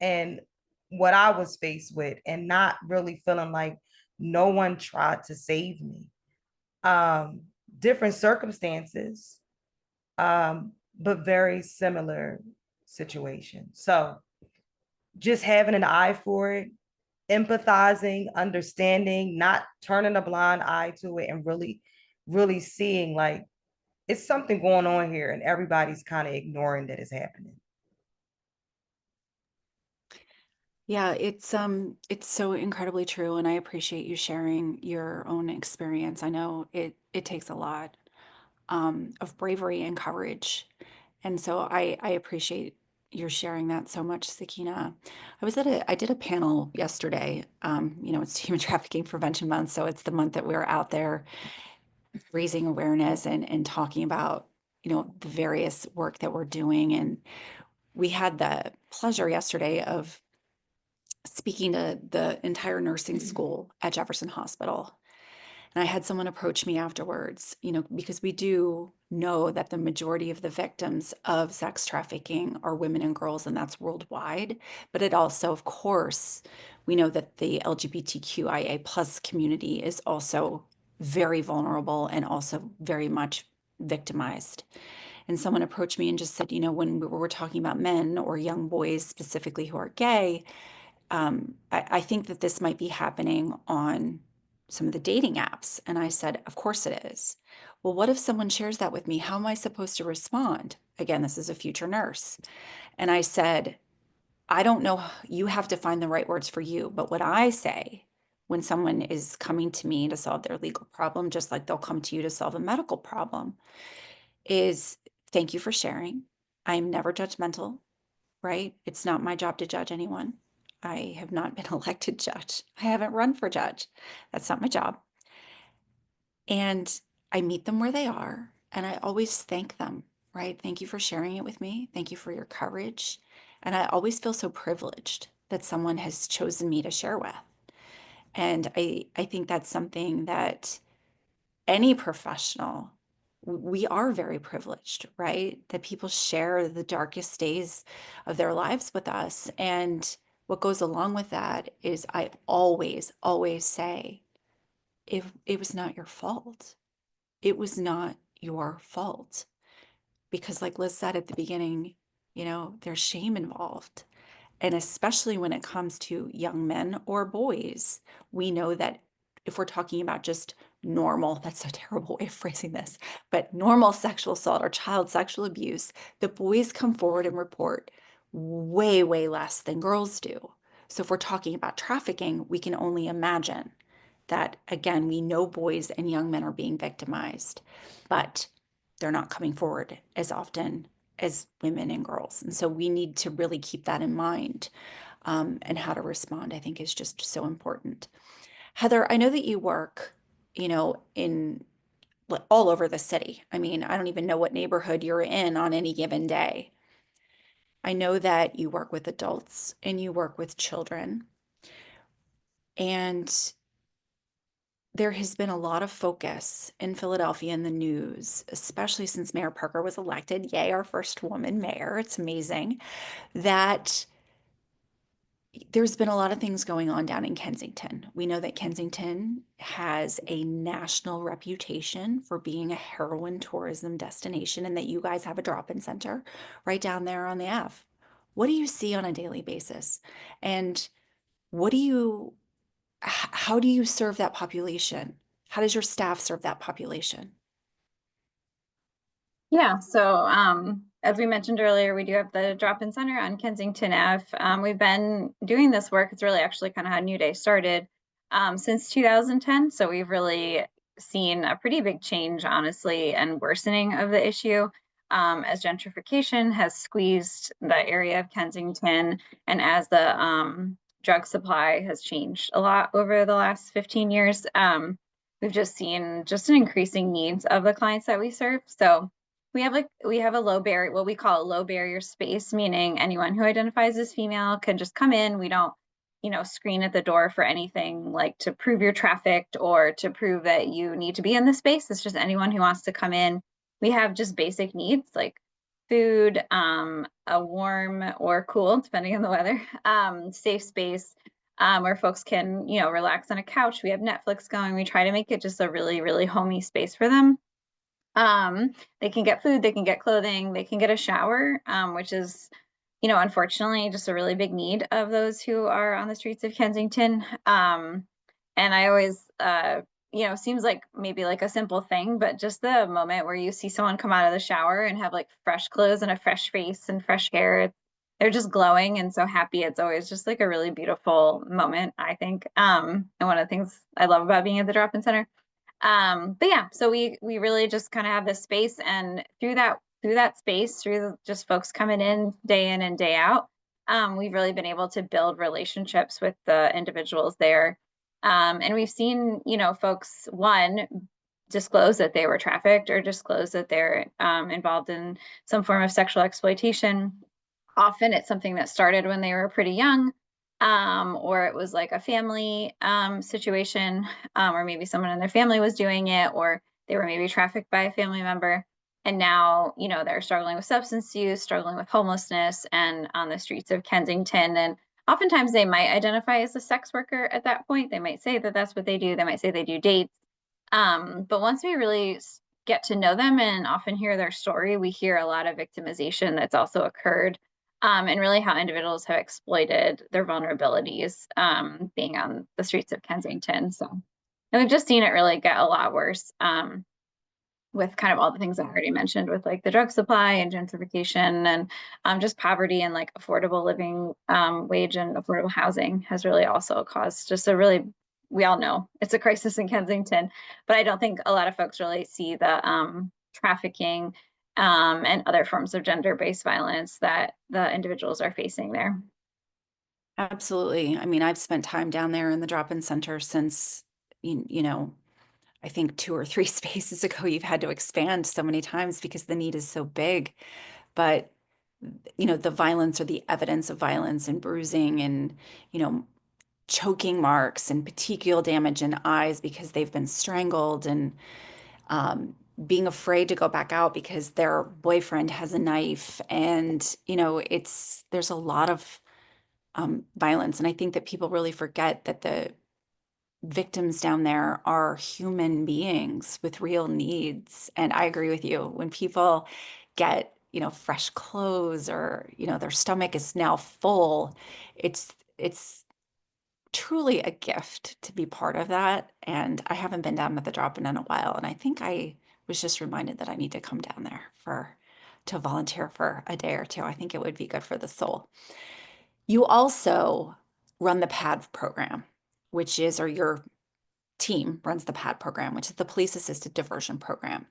and what I was faced with and not really feeling like no one tried to save me. Um, Different circumstances, but very similar situations. So just having an eye for it, empathizing, understanding, not turning a blind eye to it, and really seeing like it's something going on here and everybody's kind of ignoring that it's happening. Yeah, it's so incredibly true, and I appreciate you sharing your own experience. I know it takes a lot of bravery and courage, and so I appreciate your sharing that so much, Sakina. I did a panel yesterday. It's Human Trafficking Prevention Month, so it's the month that we're out there raising awareness and talking about the various work that we're doing. And we had the pleasure yesterday of speaking to the entire nursing school at Jefferson Hospital. And I had someone approach me afterwards, because we do know that the majority of the victims of sex trafficking are women and girls, and that's worldwide. But it also, of course, we know that the LGBTQIA plus community is also very vulnerable and also very much victimized. And someone approached me and just said, when we were talking about men or young boys specifically who are gay, I think that this might be happening on some of the dating apps. And I said, of course it is. Well, what if someone shares that with me? How am I supposed to respond? Again, this is a future nurse. And I said, I don't know. You have to find the right words for you. But what I say when someone is coming to me to solve their legal problem, just like they'll come to you to solve a medical problem, is thank you for sharing. I'm never judgmental, right? It's not my job to judge anyone. I have not been elected judge. I haven't run for judge. That's not my job. And I meet them where they are, and I always thank them, right? Thank you for sharing it with me. Thank you for your courage. And I always feel so privileged that someone has chosen me to share with. And I think that's something that any professional, we are very privileged, right? That people share the darkest days of their lives with us. And what goes along with that is I always, always say, if it was not your fault, it was not your fault. Because like Liz said at the beginning, there's shame involved. And especially when it comes to young men or boys, we know that if we're talking about just normal, that's a terrible way of phrasing this, but normal sexual assault or child sexual abuse, the boys come forward and report way, way less than girls do. So if we're talking about trafficking, we can only imagine that, again, we know boys and young men are being victimized, but they're not coming forward as often as women and girls. And so we need to really keep that in mind. And how to respond, I think, is just so important. Heather, I know that you work, in all over the city. I mean, I don't even know what neighborhood you're in on any given day. I know that you work with adults and you work with children. And there has been a lot of focus in Philadelphia in the news, especially since Mayor Parker was elected. Yay, our first woman mayor. It's amazing that there's been a lot of things going on down in Kensington. We know that Kensington has a national reputation for being a heroin tourism destination and that you guys have a drop-in center right down there on the Ave. What do you see on a daily basis? And how do you serve that population? How does your staff serve that population? Yeah, so as we mentioned earlier, we do have the drop-in center on Kensington Ave. We've been doing this work. It's really actually kind of how New Day started since 2010. So we've really seen a pretty big change, honestly, and worsening of the issue. as gentrification has squeezed the area of Kensington, and as the drug supply has changed a lot over the last 15 years, we've just seen just an increasing needs of the clients that we serve. So we have a low barrier, what we call a low barrier space, meaning anyone who identifies as female can just come in. We don't, screen at the door for anything like to prove you're trafficked or to prove that you need to be in the space. It's just anyone who wants to come in. We have just basic needs like food, a warm or cool, depending on the weather, safe space, where folks can, relax on a couch. We have Netflix going. We try to make it just a really, really homey space for them. They can get food, they can get clothing, they can get a shower, which is, unfortunately just a really big need of those who are on the streets of Kensington. And I always, seems like maybe like a simple thing, but just the moment where you see someone come out of the shower and have like fresh clothes and a fresh face and fresh hair, they're just glowing and so happy. It's always just like a really beautiful moment, I think. And one of the things I love about being at the drop-in center. But yeah, so we really just kind of have this space, and through that space, through just folks coming in and day out, we've really been able to build relationships with the individuals there. And we've seen, folks, one, disclose that they were trafficked or disclose that they're involved in some form of sexual exploitation. Often it's something that started when they were pretty young, or it was like a family situation, or maybe someone in their family was doing it, or they were maybe trafficked by a family member. And now, they're struggling with substance use, struggling with homelessness, and on the streets of Kensington. And oftentimes they might identify as a sex worker at that point. They might say that that's what they do. They might say they do dates. But once we really get to know them and often hear their story, we hear a lot of victimization that's also occurred, and really how individuals have exploited their vulnerabilities, being on the streets of Kensington. So, and we've just seen it really get a lot worse, with kind of all the things I already mentioned, with like the drug supply and gentrification and just poverty and like affordable living wage and affordable housing has really also caused just a really, we all know it's a crisis in Kensington, but I don't think a lot of folks really see the trafficking and other forms of gender-based violence that the individuals are facing there. Absolutely. I mean, I've spent time down there in the drop-in center since, I think 2 or 3 spaces ago. You've had to expand so many times because the need is so big. But, the violence or the evidence of violence and bruising and, choking marks and petechial damage in eyes because they've been strangled, and being afraid to go back out because their boyfriend has a knife. And, there's a lot of violence. And I think that people really forget that the victims down there are human beings with real needs. And I agree with you. When people get, fresh clothes, or, their stomach is now full, it's truly a gift to be part of that. And I haven't been down at the drop-in in a while. And I think I was just reminded that I need to come down there to volunteer for a day or two. I think it would be good for the soul. You also run the PAD program, or your team runs the PAD program, which is the Police Assisted Diversion Program.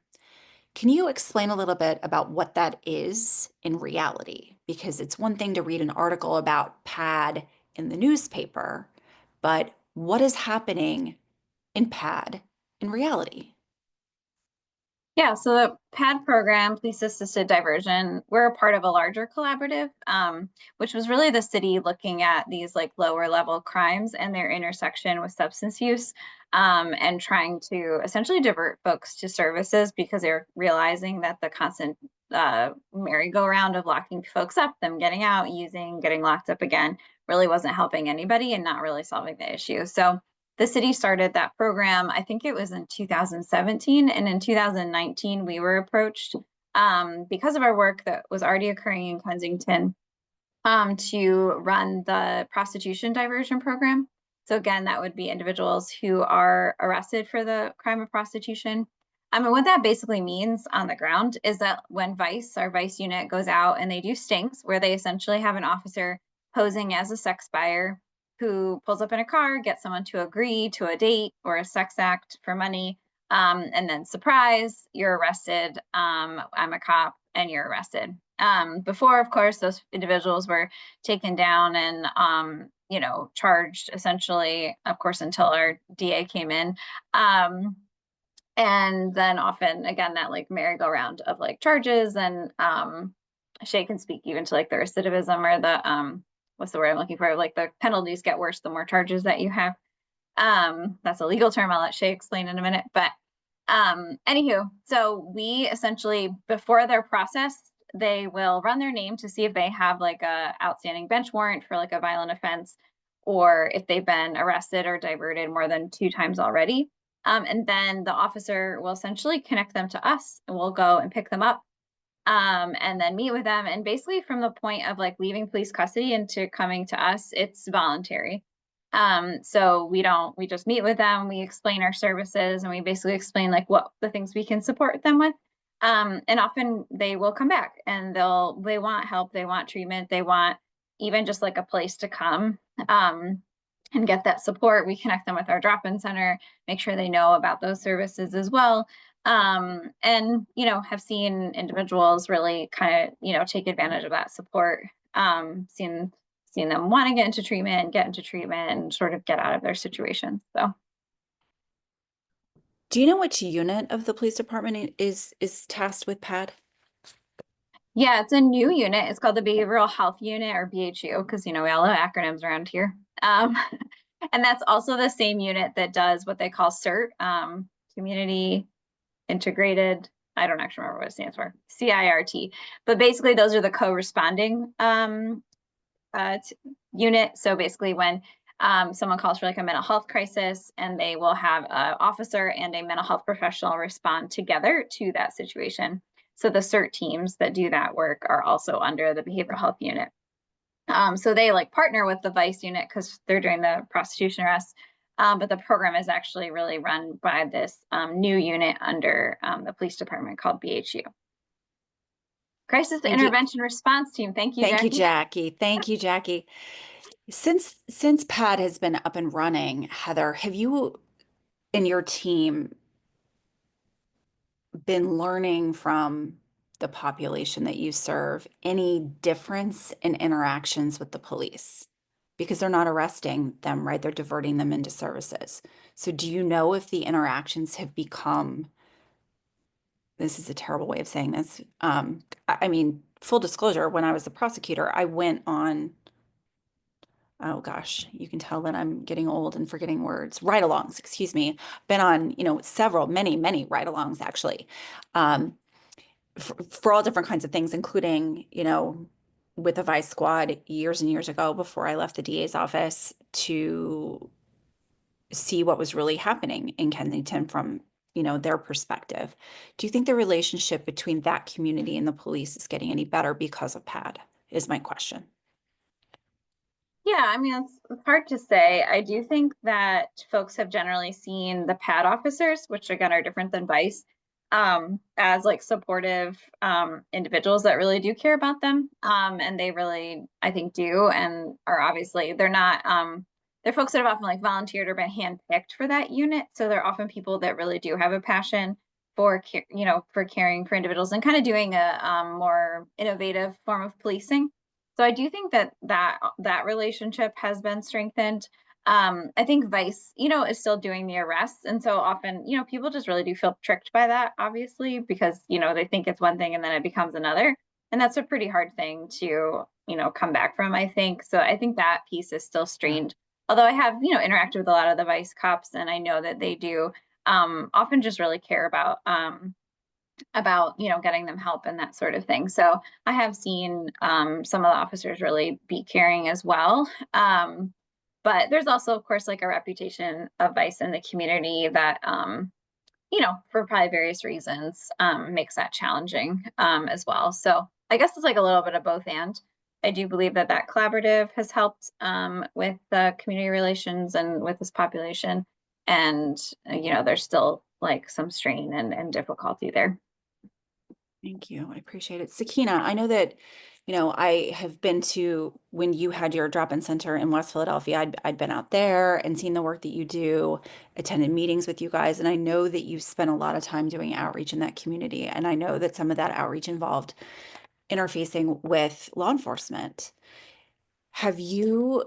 Can you explain a little bit about what that is in reality? Because it's one thing to read an article about PAD in the newspaper, but what is happening in PAD in reality? Yeah, so the PAD program, Police Assisted Diversion, we're a part of a larger collaborative, which was really the city looking at these like lower level crimes and their intersection with substance use, and trying to essentially divert folks to services because they're realizing that the constant merry-go-round of locking folks up, them getting out, using, getting locked up again, really wasn't helping anybody and not really solving the issue. So the city started that program, I think it was in 2017, and in 2019 we were approached because of our work that was already occurring in Kensington, to run the prostitution diversion program. So again, that would be individuals who are arrested for the crime of prostitution. And what that basically means on the ground is that when our Vice unit goes out and they do stings, where they essentially have an officer posing as a sex buyer who pulls up in a car, gets someone to agree to a date or a sex act for money, and then surprise, you're arrested. I'm a cop. and you're arrested. Before, of course, those individuals were taken down and, you know, charged essentially, of course, until our DA came in. And then often, again, that like merry-go-round of like charges and Shay can speak even to like the recidivism or the, what's the word I'm looking for? Like the penalties get worse the more charges that you have. That's a legal term. I'll let Shay explain in a minute. But anywho, so we essentially, before they're processed, they will run their name to see if they have like a outstanding bench warrant for like a violent offense, or if they've been arrested or diverted more than 2 times already. And then the officer will essentially connect them to us, and we'll go and pick them up, and then meet with them. And basically from the point of like leaving police custody into coming to us, it's voluntary. So we just meet with them, we explain our services, and we basically explain like what the things we can support them with. And often they will come back and they want help, they want treatment, they want even just like a place to come and get that support. We connect them with our drop-in center, make sure they know about those services as well. And, you know, have seen individuals really kind of, you know, take advantage of that support, seen them want to get into treatment and sort of get out of their situation. So. Do you know which unit of the police department is tasked with PAD? Yeah, it's a new unit. It's called the Behavioral Health Unit, or BHU, because, you know, we all have acronyms around here. And that's also the same unit that does what they call CIRT, Community Integrated, I don't actually remember what it stands for, CIRT. But basically those are the co-responding unit. So basically when someone calls for like a mental health crisis, and they will have an officer and a mental health professional respond together to that situation. So the CIRT teams that do that work are also under the behavioral health unit. So they like partner with the vice unit because they're doing the prostitution arrests. But the program is actually really run by this new unit under the police department called BHU. Crisis Intervention Response Team. Thank you, Jackie. Thank you, Jackie. Thank you, Jackie. Since PAD has been up and running, Heather, have you and your team been learning from the population that you serve any difference in interactions with the police? Because they're not arresting them, right? They're diverting them into services. So do you know if the interactions have become, this is a terrible way of saying this. I mean, full disclosure, when I was a prosecutor, I went on, oh gosh, you can tell that I'm getting old and forgetting words, ride-alongs, excuse me. Been on, you know, many ride-alongs actually, for all different kinds of things, including, you know, with the Vice Squad years and years ago before I left the DA's office to see what was really happening in Kensington from, you know, their perspective. Do you think the relationship between that community and the police is getting any better because of PAD, is my question. Yeah, I mean, it's hard to say. I do think that folks have generally seen the PAD officers, which again are different than Vice, as like supportive individuals that really do care about them. And they really, I think, do, and are obviously, they're not, they're folks that have often like volunteered or been handpicked for that unit. So they're often people that really do have a passion for, you know, for caring for individuals and kind of doing a more innovative form of policing. So I do think that relationship has been strengthened. I think Vice, you know, is still doing the arrests. And so often, you know, people just really do feel tricked by that, obviously, because, you know, they think it's one thing and then it becomes another. And that's a pretty hard thing to, you know, come back from, I think. So I think that piece is still strained. Although I have, you know, interacted with a lot of the Vice cops, and I know that they do often just really care about, you know, getting them help and that sort of thing. So I have seen some of the officers really be caring as well. But there's also, of course, like a reputation of Vice in the community that, you know, for probably various reasons, makes that challenging as well. So I guess it's like a little bit of both and. I do believe that that collaborative has helped with the community relations and with this population. And, you know, there's still like some strain and difficulty there. Thank you. I appreciate it. Sakina, I know that, you know, I have been to, when you had your drop-in center in West Philadelphia, I'd been out there and seen the work that you do, attended meetings with you guys, and I know that you spent a lot of time doing outreach in that community. And I know that some of that outreach involved interfacing with law enforcement. Have you,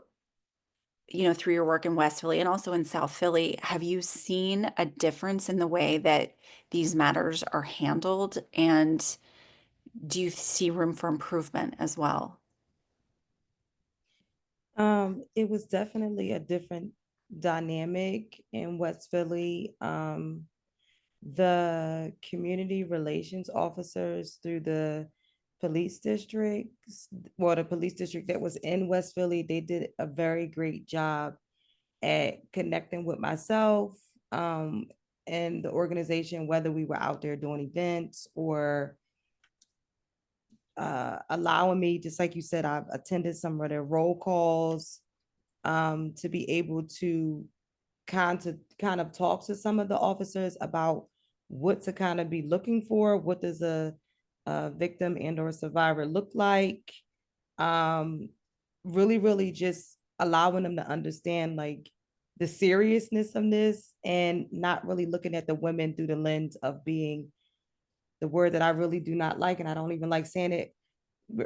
you know, through your work in West Philly and also in South Philly, have you seen a difference in the way that these matters are handled? And do you see room for improvement as well? It was definitely a different dynamic in West Philly. The community relations officers through the police districts, well, the police district that was in West Philly, they did a very great job at connecting with myself and the organization, whether we were out there doing events or allowing me, just like you said, I've attended some of their roll calls to be able to kind of talk to some of the officers about what to kind of be looking for. What does a victim and or survivor look like? Really just allowing them to understand like the seriousness of this and not really looking at the women through the lens of being the word that I really do not like, and I don't even like saying it,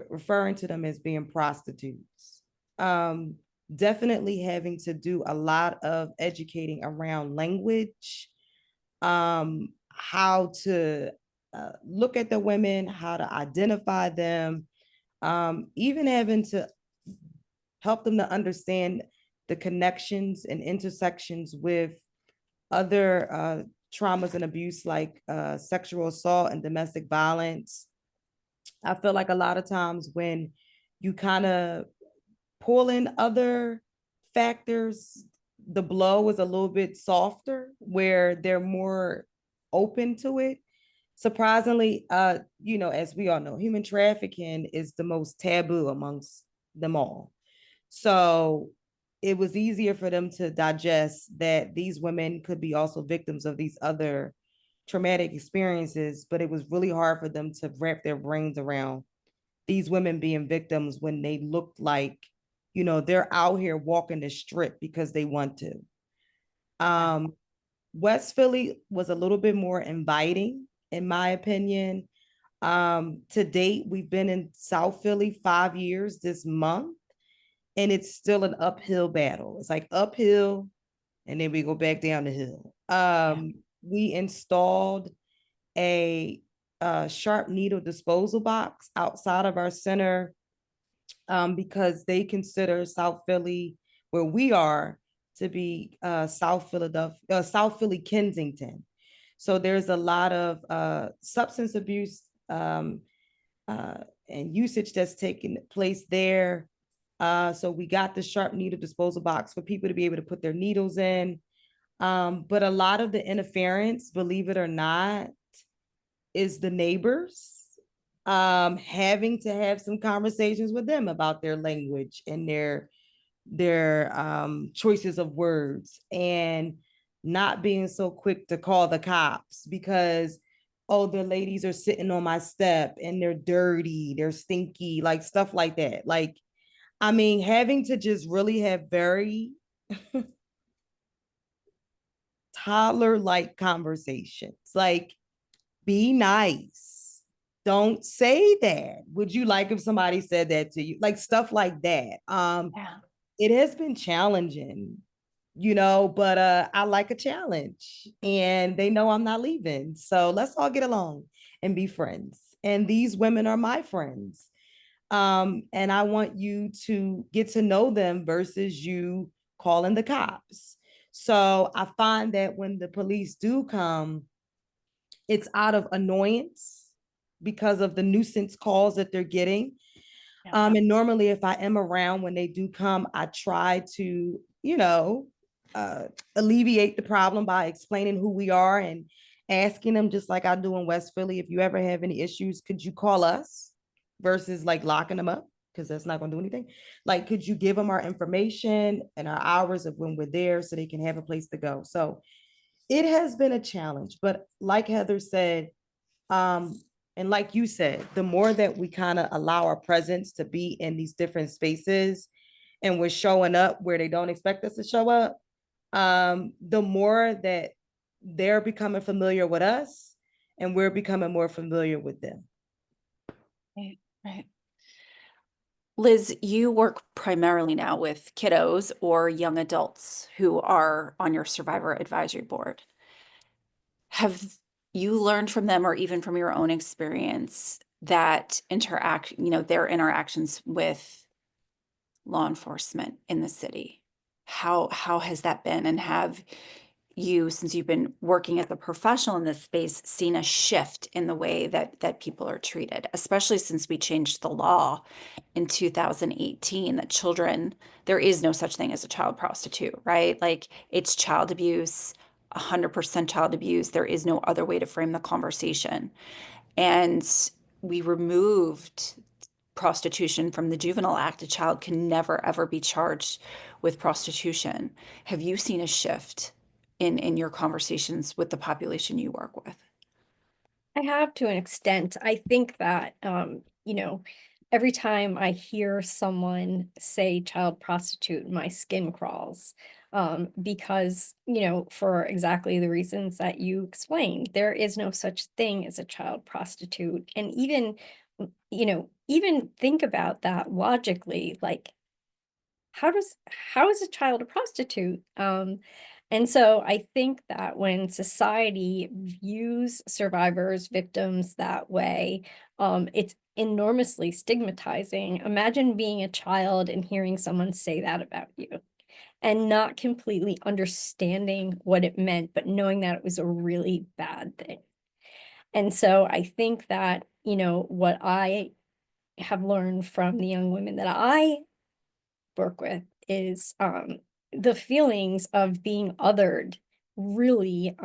referring to them as being prostitutes. Definitely having to do a lot of educating around language, how to look at the women, how to identify them, even having to help them to understand the connections and intersections with other traumas and abuse like sexual assault and domestic violence. I feel like a lot of times when you kind of pull in other factors, the blow is a little bit softer where they're more open to it. Surprisingly, you know, as we all know, human trafficking is the most taboo amongst them all. So it was easier for them to digest that these women could be also victims of these other traumatic experiences, but it was really hard for them to wrap their brains around these women being victims when they looked like, you know, they're out here walking the strip because they want to. West Philly was a little bit more inviting, in my opinion. To date, we've been in South Philly 5 years this month, and it's still an uphill battle. It's like uphill, and then we go back down the hill. We installed a sharp needle disposal box outside of our center because they consider South Philly, where we are, to be South Philadelphia, South Philly, Kensington. So there's a lot of substance abuse and usage that's taking place there. So we got the sharp needle disposal box for people to be able to put their needles in. But a lot of the interference, believe it or not, is the neighbors having to have some conversations with them about their language and their choices of words, and not being so quick to call the cops because, oh, the ladies are sitting on my step and they're dirty, they're stinky, like stuff like that. Like, I mean, having to just really have very toddler-like conversations, like, be nice. Don't say that. Would you like if somebody said that to you? Like stuff like that. It has been challenging, you know, but I like a challenge and they know I'm not leaving. So let's all get along and be friends. And these women are my friends. And I want you to get to know them versus you calling the cops. So I find that when the police do come, it's out of annoyance because of the nuisance calls that they're getting. And normally if I am around when they do come, I try to, you know, alleviate the problem by explaining who we are and asking them, just like I do in West Philly, if you ever have any issues, could you call us versus like locking them up? Because that's not going to do anything. Like, could you give them our information and our hours of when we're there so they can have a place to go? So it has been a challenge, but like Heather said, And like you said, the more that we kind of allow our presence to be in these different spaces and we're showing up where they don't expect us to show up, the more that they're becoming familiar with us and we're becoming more familiar with them. Right, right. Liz, you work primarily now with kiddos or young adults who are on your survivor advisory board. Have you learned from them, or even from your own experience, that their interactions with law enforcement in the city? How has that been? And have you, since you've been working as a professional in this space, seen a shift in the way that people are treated, especially since we changed the law in 2018 that there is no such thing as a child prostitute, right? Like, it's child abuse, 100% child abuse. There is no other way to frame the conversation. And we removed prostitution from the Juvenile Act. A child can never, ever be charged with prostitution. Have you seen a shift in your conversations with the population you work with? I have, to an extent. I think that, every time I hear someone say child prostitute, my skin crawls. Because, for exactly the reasons that you explained, there is no such thing as a child prostitute. And even think about that logically, like, how is a child a prostitute? And so I think that when society views survivors, victims that way, it's enormously stigmatizing. Imagine being a child and hearing someone say that about you and not completely understanding what it meant, but knowing that it was a really bad thing. And so I think that, what I have learned from the young women that I work with is the feelings of being othered. Really,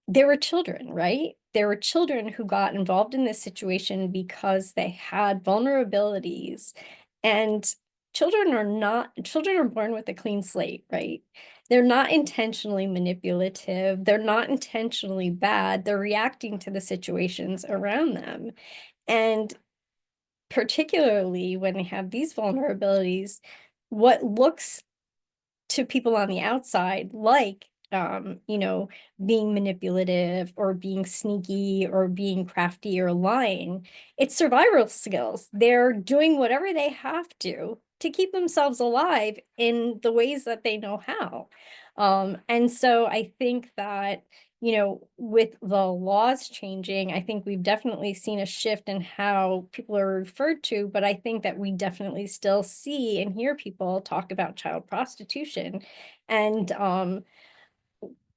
there were children, right? There were children who got involved in this situation because they had vulnerabilities, and children are born with a clean slate, right? They're not intentionally manipulative. They're not intentionally bad. They're reacting to the situations around them. And particularly when they have these vulnerabilities, what looks to people on the outside like, being manipulative or being sneaky or being crafty or lying, it's survival skills. They're doing whatever they have to keep themselves alive in the ways that they know how. And so I think that, with the laws changing, I think we've definitely seen a shift in how people are referred to, but I think that we definitely still see and hear people talk about child prostitution. And,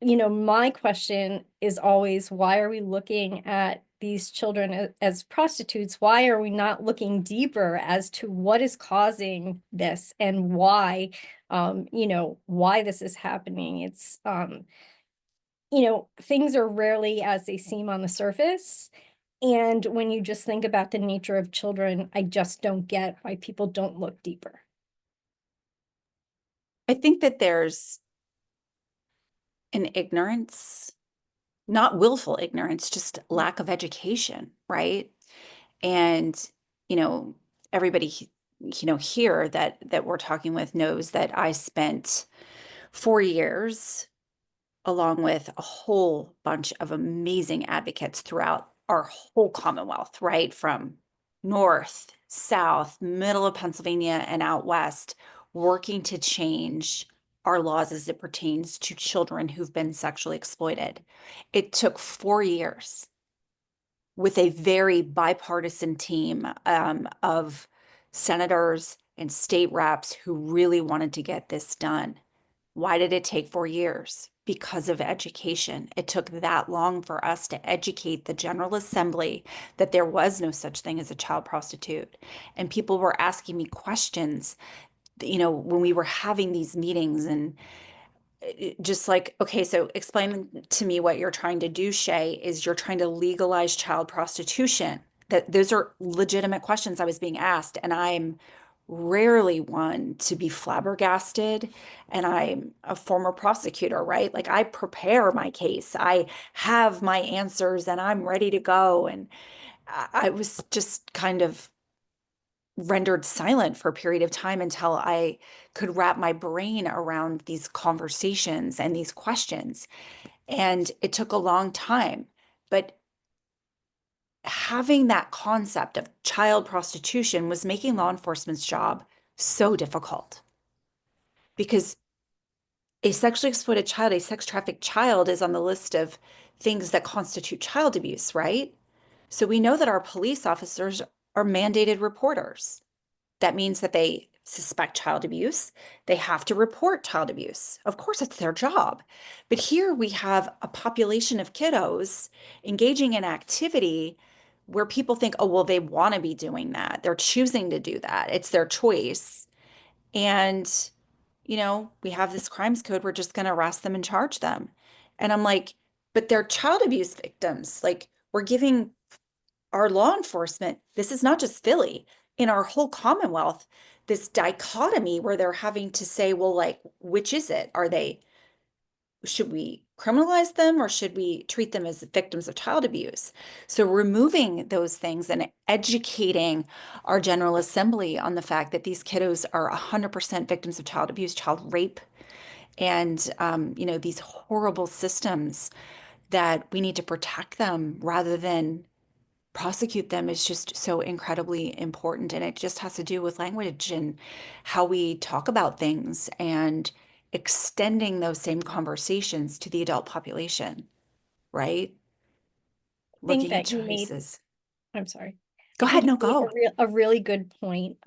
my question is always, why are we looking at these children as prostitutes? Why are we not looking deeper as to what is causing this and why, why this is happening? It's, things are rarely as they seem on the surface. And when you just think about the nature of children, I just don't get why people don't look deeper. I think that there's an ignorance, not willful ignorance, just lack of education, right? And, everybody, here that we're talking with knows that I spent 4 years along with a whole bunch of amazing advocates throughout our whole Commonwealth, right? From north, south, middle of Pennsylvania, and out west, working to change our laws as it pertains to children who've been sexually exploited. It took 4 years with a very bipartisan team of senators and state reps who really wanted to get this done. Why did it take 4 years? Because of education. It took that long for us to educate the General Assembly that there was no such thing as a child prostitute. And people were asking me questions, when we were having these meetings, and just like, okay, so explain to me what you're trying to do, Shay. Is you're trying to legalize child prostitution. That those are legitimate questions I was being asked, and I'm rarely one to be flabbergasted. And I'm a former prosecutor, right? Like I prepare my case, I have my answers, and I'm ready to go. And I was just kind of rendered silent for a period of time until I could wrap my brain around these conversations and these questions. And it took a long time, but having that concept of child prostitution was making law enforcement's job so difficult, because a sexually exploited child, a sex trafficked child, is on the list of things that constitute child abuse, right? So we know that our police officers are mandated reporters. That means that they suspect child abuse. They have to report child abuse. Of course, it's their job. But here we have a population of kiddos engaging in activity where people think, oh, well, they want to be doing that. They're choosing to do that. It's their choice. And, we have this crimes code. We're just going to arrest them and charge them. And I'm like, but they're child abuse victims. Like, we're giving our law enforcement, this is not just Philly, in our whole Commonwealth, this dichotomy where they're having to say, well, like, which is it? Should we criminalize them, or should we treat them as victims of child abuse? So removing those things and educating our General Assembly on the fact that these kiddos are 100% victims of child abuse, child rape, and, these horrible systems, that we need to protect them rather than prosecute them, is just so incredibly important. And it just has to do with language and how we talk about things, and extending those same conversations to the adult population, right? I think Looking at that you made, choices. I'm sorry. Go I ahead, think no, you made go. a really good point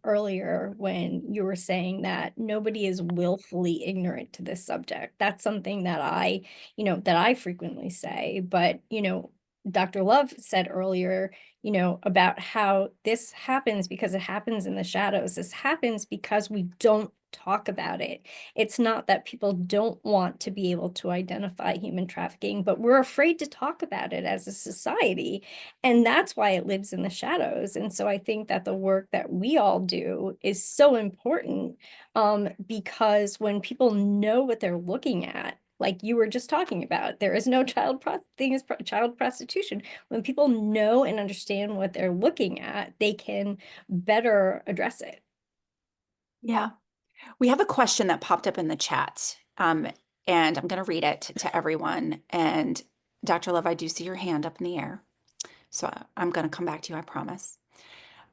earlier when you were saying that nobody is willfully ignorant to this subject. That's something that I frequently say. But, Dr. Love said earlier, about how this happens because it happens in the shadows. This happens because we don't talk about it. It's not that people don't want to be able to identify human trafficking, but we're afraid to talk about it as a society. And that's why it lives in the shadows. And so I think that the work that we all do is so important, because when people know what they're looking at, like you were just talking about, there is no child prostitution. When people know and understand what they're looking at, they can better address it. Yeah. We have a question that popped up in the chat, and I'm going to read it to everyone. And Dr. Love, I do see your hand up in the air, so I'm going to come back to you, I promise.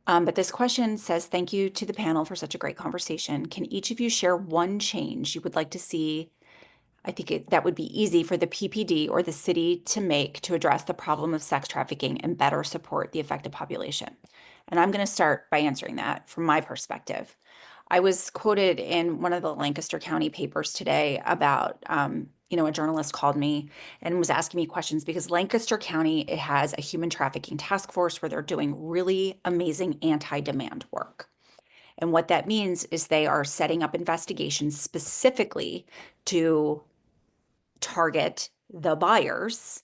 But this question says, thank you to the panel for such a great conversation. Can each of you share one change you would like to see? I think that would be easy for the PPD or the city to make to address the problem of sex trafficking and better support the affected population. And I'm going to start by answering that from my perspective. I was quoted in one of the Lancaster County papers today about, a journalist called me and was asking me questions because Lancaster County, it has a human trafficking task force where they're doing really amazing anti-demand work. And what that means is they are setting up investigations specifically to target the buyers,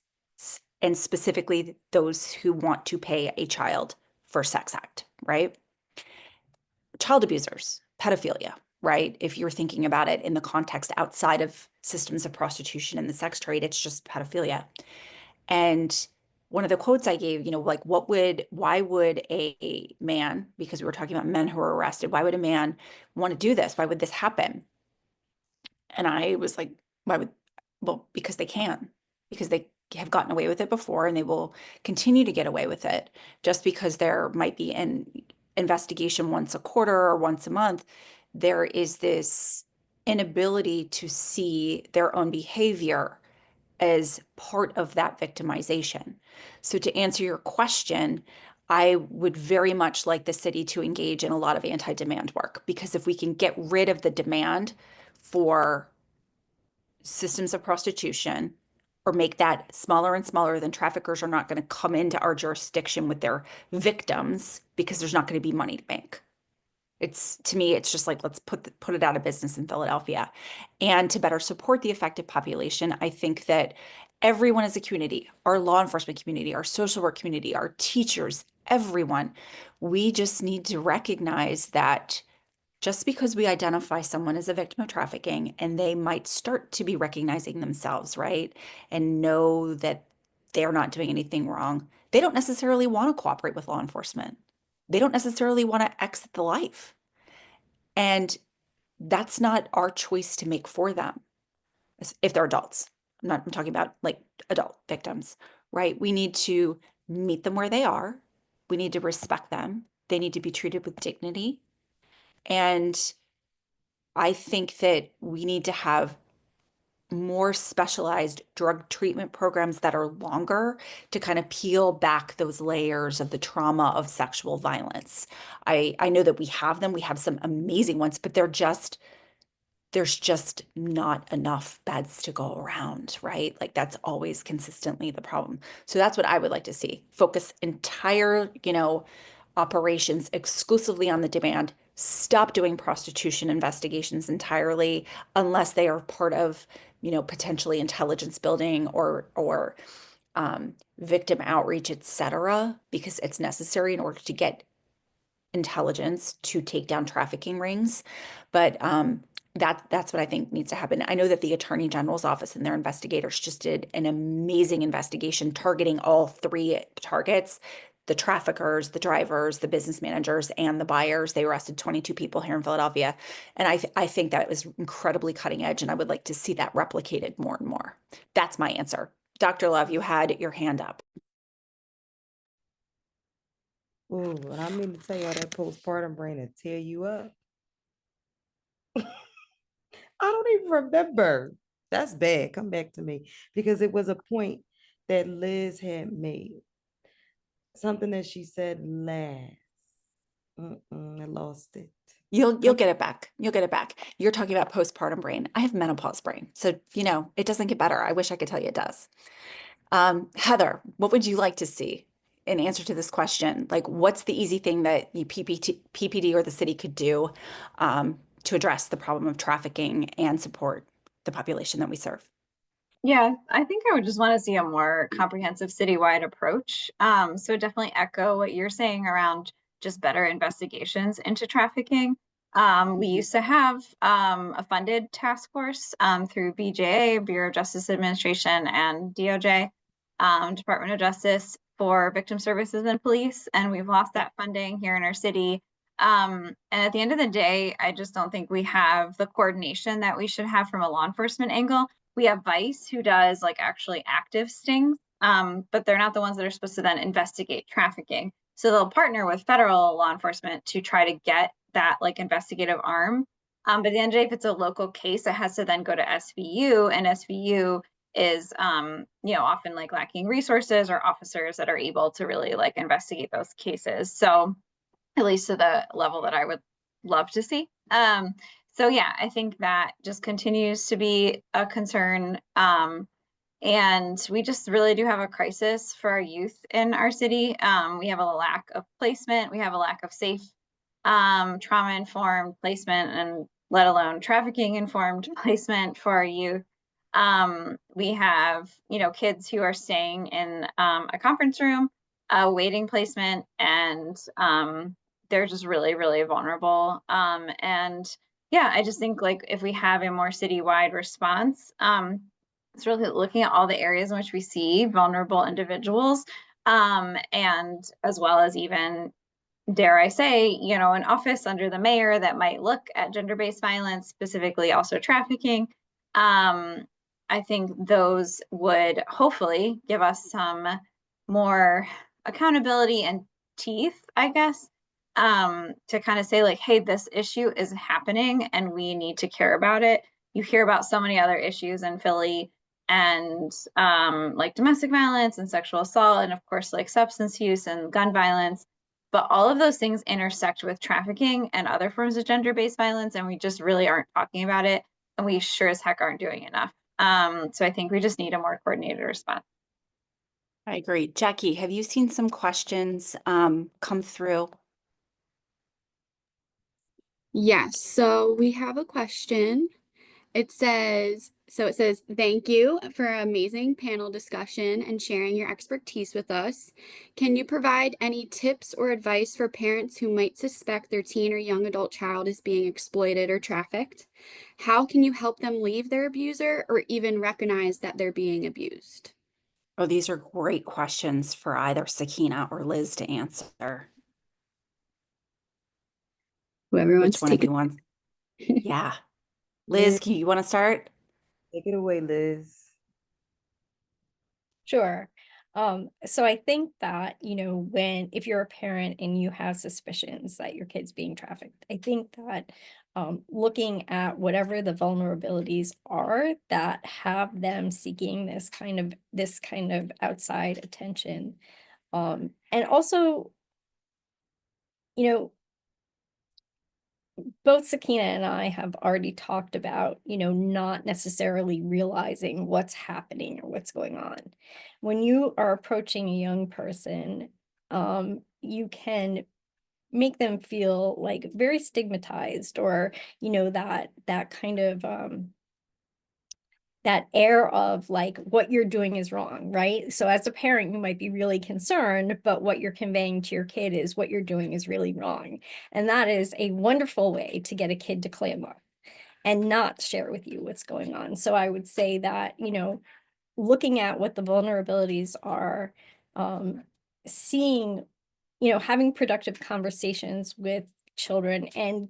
and specifically those who want to pay a child for sex act, right? Child abusers, pedophilia, right? If you're thinking about it in the context outside of systems of prostitution and the sex trade, it's just pedophilia. And one of the quotes I gave, like, why would a man, because we were talking about men who are arrested, why would a man want to do this? Why would this happen? And I was like, well, because they can, because they have gotten away with it before and they will continue to get away with it. Just because there might be an investigation once a quarter or once a month, there is this inability to see their own behavior as part of that victimization. So to answer your question, I would very much like the city to engage in a lot of anti-demand work, because if we can get rid of the demand for systems of prostitution, or make that smaller and smaller, then traffickers are not going to come into our jurisdiction with their victims because there's not going to be money to make. To me, it's just like, let's put it out of business in Philadelphia. And to better support the affected population, I think that everyone as a community, our law enforcement community, our social work community, our teachers, everyone. We just need to recognize that just because we identify someone as a victim of trafficking and they might start to be recognizing themselves, right? And know that they're not doing anything wrong, they don't necessarily want to cooperate with law enforcement. They don't necessarily want to exit the life. And that's not our choice to make for them if they're adults. I'm talking about like adult victims, right? We need to meet them where they are. We need to respect them. They need to be treated with dignity. And I think that we need to have more specialized drug treatment programs that are longer to kind of peel back those layers of the trauma of sexual violence. I know that we have them. We have some amazing ones, but there's just not enough beds to go around, right? Like that's always consistently the problem. So that's what I would like to see. Focus entire, operations exclusively on the demand. Stop doing prostitution investigations entirely unless they are part of, potentially intelligence building or victim outreach, et cetera, because it's necessary in order to get intelligence to take down trafficking rings. But that's what I think needs to happen. I know that the Attorney General's office and their investigators just did an amazing investigation targeting all three targets: the traffickers, the drivers, the business managers, and the buyers. They arrested 22 people here in Philadelphia. And I think that was incredibly cutting edge, and I would like to see that replicated more and more. That's my answer. Dr. Love, you had your hand up. Ooh, and I mean to tell y'all that postpartum brain will tear you up. I don't even remember. That's bad. Come back to me, because it was a point that Liz had made. Something that she said last. I lost it. You'll get it back. You'll get it back. You're talking about postpartum brain. I have menopause brain. So, it doesn't get better. I wish I could tell you it does. Heather, what would you like to see in answer to this question? Like, what's the easy thing that PPD or the city could do to address the problem of trafficking and support the population that we serve? Yeah, I think I would just want to see a more comprehensive citywide approach. So definitely echo what you're saying around just better investigations into trafficking. We used to have a funded task force through BJA, Bureau of Justice Administration, and DOJ, Department of Justice, for victim services and police, and we've lost that funding here in our city. And at the end of the day, I just don't think we have the coordination that we should have from a law enforcement angle. We have Vice, who does like actually active stings, but they're not the ones that are supposed to then investigate trafficking. So they'll partner with federal law enforcement to try to get that like investigative arm. But at the end of the day, if it's a local case, it has to then go to SVU, and SVU is often like lacking resources or officers that are able to really like investigate those cases. So at least to the level that I would love to see. So yeah, I think that just continues to be a concern. And we just really do have a crisis for our youth in our city. We have a lack of placement. We have a lack of safe, trauma-informed placement, and let alone trafficking-informed placement for our youth. We have, kids who are staying in a conference room, waiting placement, and they're just really, really vulnerable. And yeah, I just think like if we have a more citywide response, it's really looking at all the areas in which we see vulnerable individuals, and as well as even, dare I say, an office under the mayor that might look at gender-based violence, specifically also trafficking. I think those would hopefully give us some more accountability and teeth, I guess, to kind of say like, hey, this issue is happening and we need to care about it. You hear about so many other issues in Philly, and like domestic violence and sexual assault, and of course like substance use and gun violence, but all of those things intersect with trafficking and other forms of gender-based violence, and we just really aren't talking about it, and we sure as heck aren't doing enough. So I think we just need a more coordinated response. I agree. Jackie, have you seen some questions come through? Yes, so we have a question. It says, So it says, thank you for an amazing panel discussion and sharing your expertise with us. Can you provide any tips or advice for parents who might suspect their teen or young adult child is being exploited or trafficked? How can you help them leave their abuser or even recognize that they're being abused? Oh, these are great questions for either Sakina or Liz to answer. Whoever wants Which to one of take you wants? Yeah. Liz, Liz, you want to start? take it away, Liz. Sure. So I think that, if you're a parent and you have suspicions that your kid's being trafficked, I think that looking at whatever the vulnerabilities are that have them seeking this kind of outside attention. And also, both Sakina and I have already talked about, not necessarily realizing what's happening or what's going on. When you are approaching a young person, you can make them feel like very stigmatized, or, that kind of that air of like what you're doing is wrong, right? So as a parent, you might be really concerned, but what you're conveying to your kid is what you're doing is really wrong. And that is a wonderful way to get a kid to clam up and not share with you what's going on. So I would say that, looking at what the vulnerabilities are, seeing, having productive conversations with children and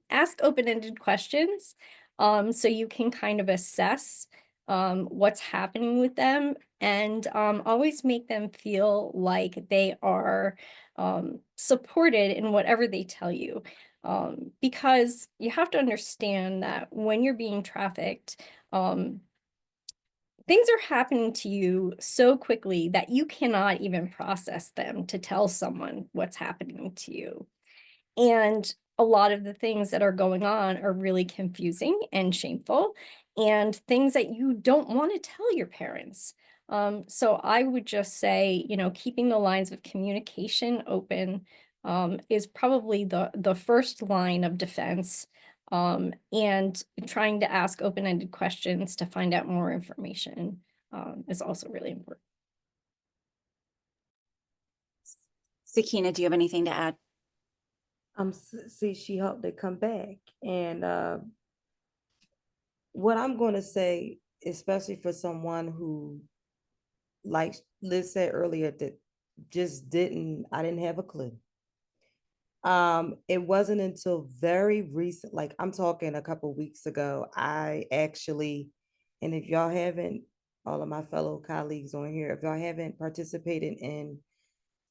ask open-ended questions, so you can kind of assess what's happening with them, and always make them feel like they are supported in whatever they tell you. Because you have to understand that when you're being trafficked, things are happening to you so quickly that you cannot even process them to tell someone what's happening to you. And a lot of the things that are going on are really confusing and shameful, and things that you don't want to tell your parents. So I would just say, keeping the lines of communication open is probably the first line of defense, and trying to ask open-ended questions to find out more information is also really important. Sakina, do you have anything to add? See, she helped it come back. And what I'm going to say, especially for someone who, like Liz said earlier, that just I didn't have a clue. It wasn't until very recent, like I'm talking a couple weeks ago, I actually, and if y'all haven't, all of my fellow colleagues on here, if y'all haven't participated in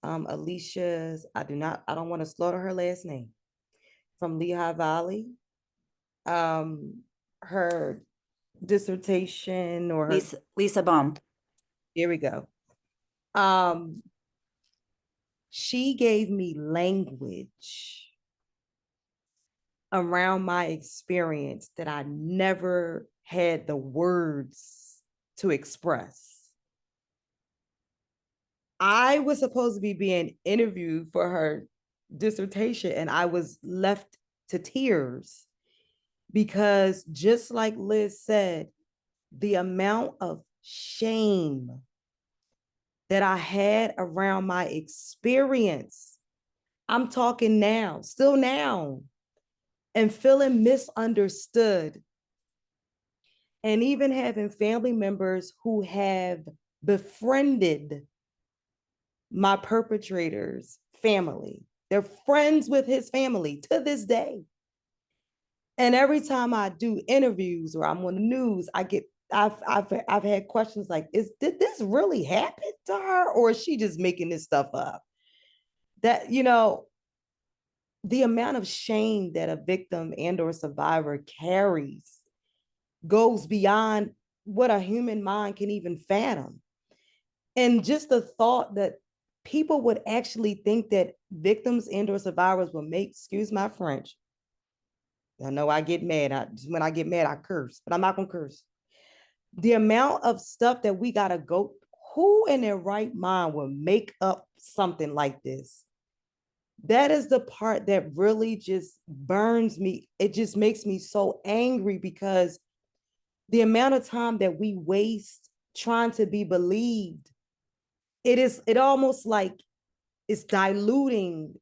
Alicia's, I don't want to slaughter her last name, from Lehigh Valley, her dissertation or her, Lisa Baum. here we go. She gave me language around my experience that I never had the words to express. I was supposed to be being interviewed for her dissertation, and I was left to tears because, just like Liz said, the amount of shame that I had around my experience, I'm talking now, still now, and feeling misunderstood, and even having family members who have befriended my perpetrator's family. They're friends with his family to this day. And every time I do interviews or I'm on the news, I've had questions like, did this really happen to her, or is she just making this stuff up? That, the amount of shame that a victim and or survivor carries goes beyond what a human mind can even fathom. And just the thought that people would actually think that victims and or survivors will make, excuse my French, I know I get mad. When I get mad, I curse, but I'm not gonna curse. The amount of stuff that we gotta go, who in their right mind will make up something like this? That is the part that really just burns me. It just makes me so angry because the amount of time that we waste trying to be believed, it almost like it's diluting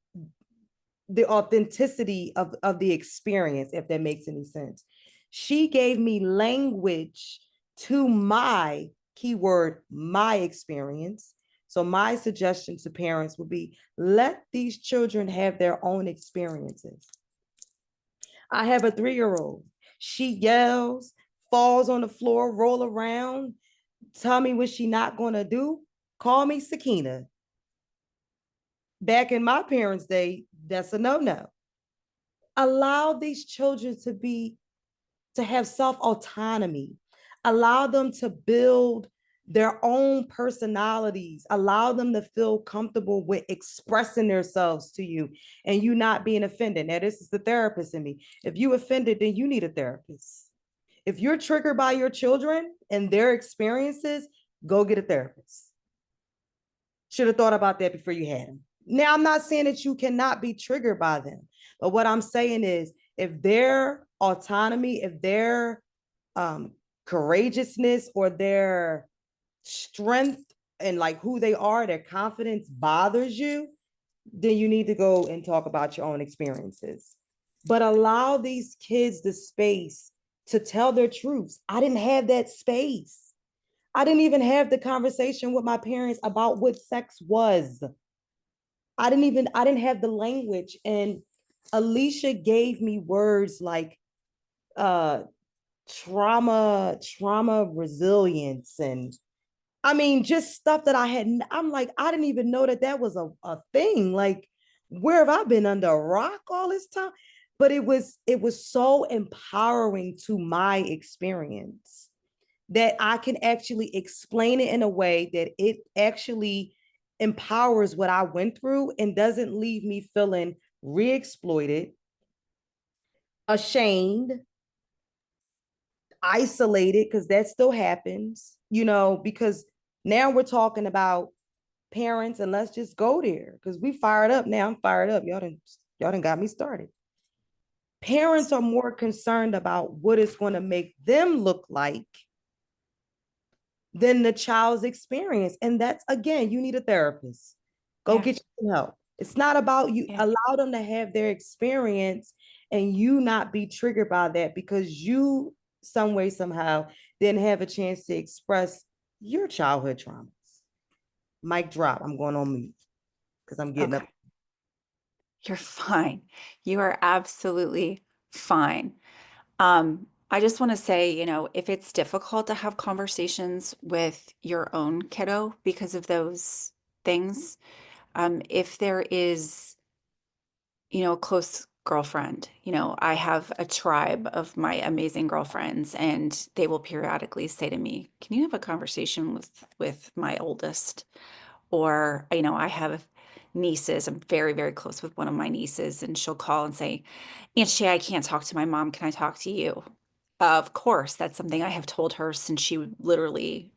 the authenticity of the experience, if that makes any sense. She gave me language to my keyword, my experience. So my suggestion to parents would be, let these children have their own experiences. I have a 3-year-old. She yells, falls on the floor, roll around, tell me what she not gonna do. Call me Sakina. Back in my parents' day, that's a no-no. Allow these children to have self-autonomy. Allow them to build their own personalities. Allow them to feel comfortable with expressing themselves to you and you not being offended. Now, this is the therapist in me. If you offended, then you need a therapist. If you're triggered by your children and their experiences, go get a therapist. Should have thought about that before you had them. Now, I'm not saying that you cannot be triggered by them, but what I'm saying is, if their autonomy, if their courageousness or their strength and like who they are, their confidence bothers you, then you need to go and talk about your own experiences. But allow these kids the space to tell their truths. I didn't have that space. I didn't even have the conversation with my parents about what sex was. I didn't have the language. And Alicia gave me words like trauma resilience. And I mean, just stuff that I'm like, I didn't even know that was a thing. Like, where have I been, under a rock all this time? But it was so empowering to my experience that I can actually explain it in a way that it actually empowers what I went through and doesn't leave me feeling re-exploited, ashamed, isolated, because that still happens, because now we're talking about parents, and let's just go there because we fired up now. I'm fired up. Y'all done got me started. Parents are more concerned about what it's going to make them look like than the child's experience. And that's, again, you need a therapist. Go get you some help. It's not about you. Allow them to have their experience and you not be triggered by that because you, some way, somehow, didn't have a chance to express your childhood traumas. Mic drop. I'm going on mute because I'm getting up. You're fine. You are absolutely fine. I just want to say, if it's difficult to have conversations with your own kiddo because of those things, if there is, a close girlfriend, I have a tribe of my amazing girlfriends, and they will periodically say to me, "Can you have a conversation with my oldest?" Or, I have nieces. I'm very, very close with one of my nieces, and she'll call and say, "Aunt Shay, I can't talk to my mom. Can I talk to you?" Of course, that's something I have told her since she literally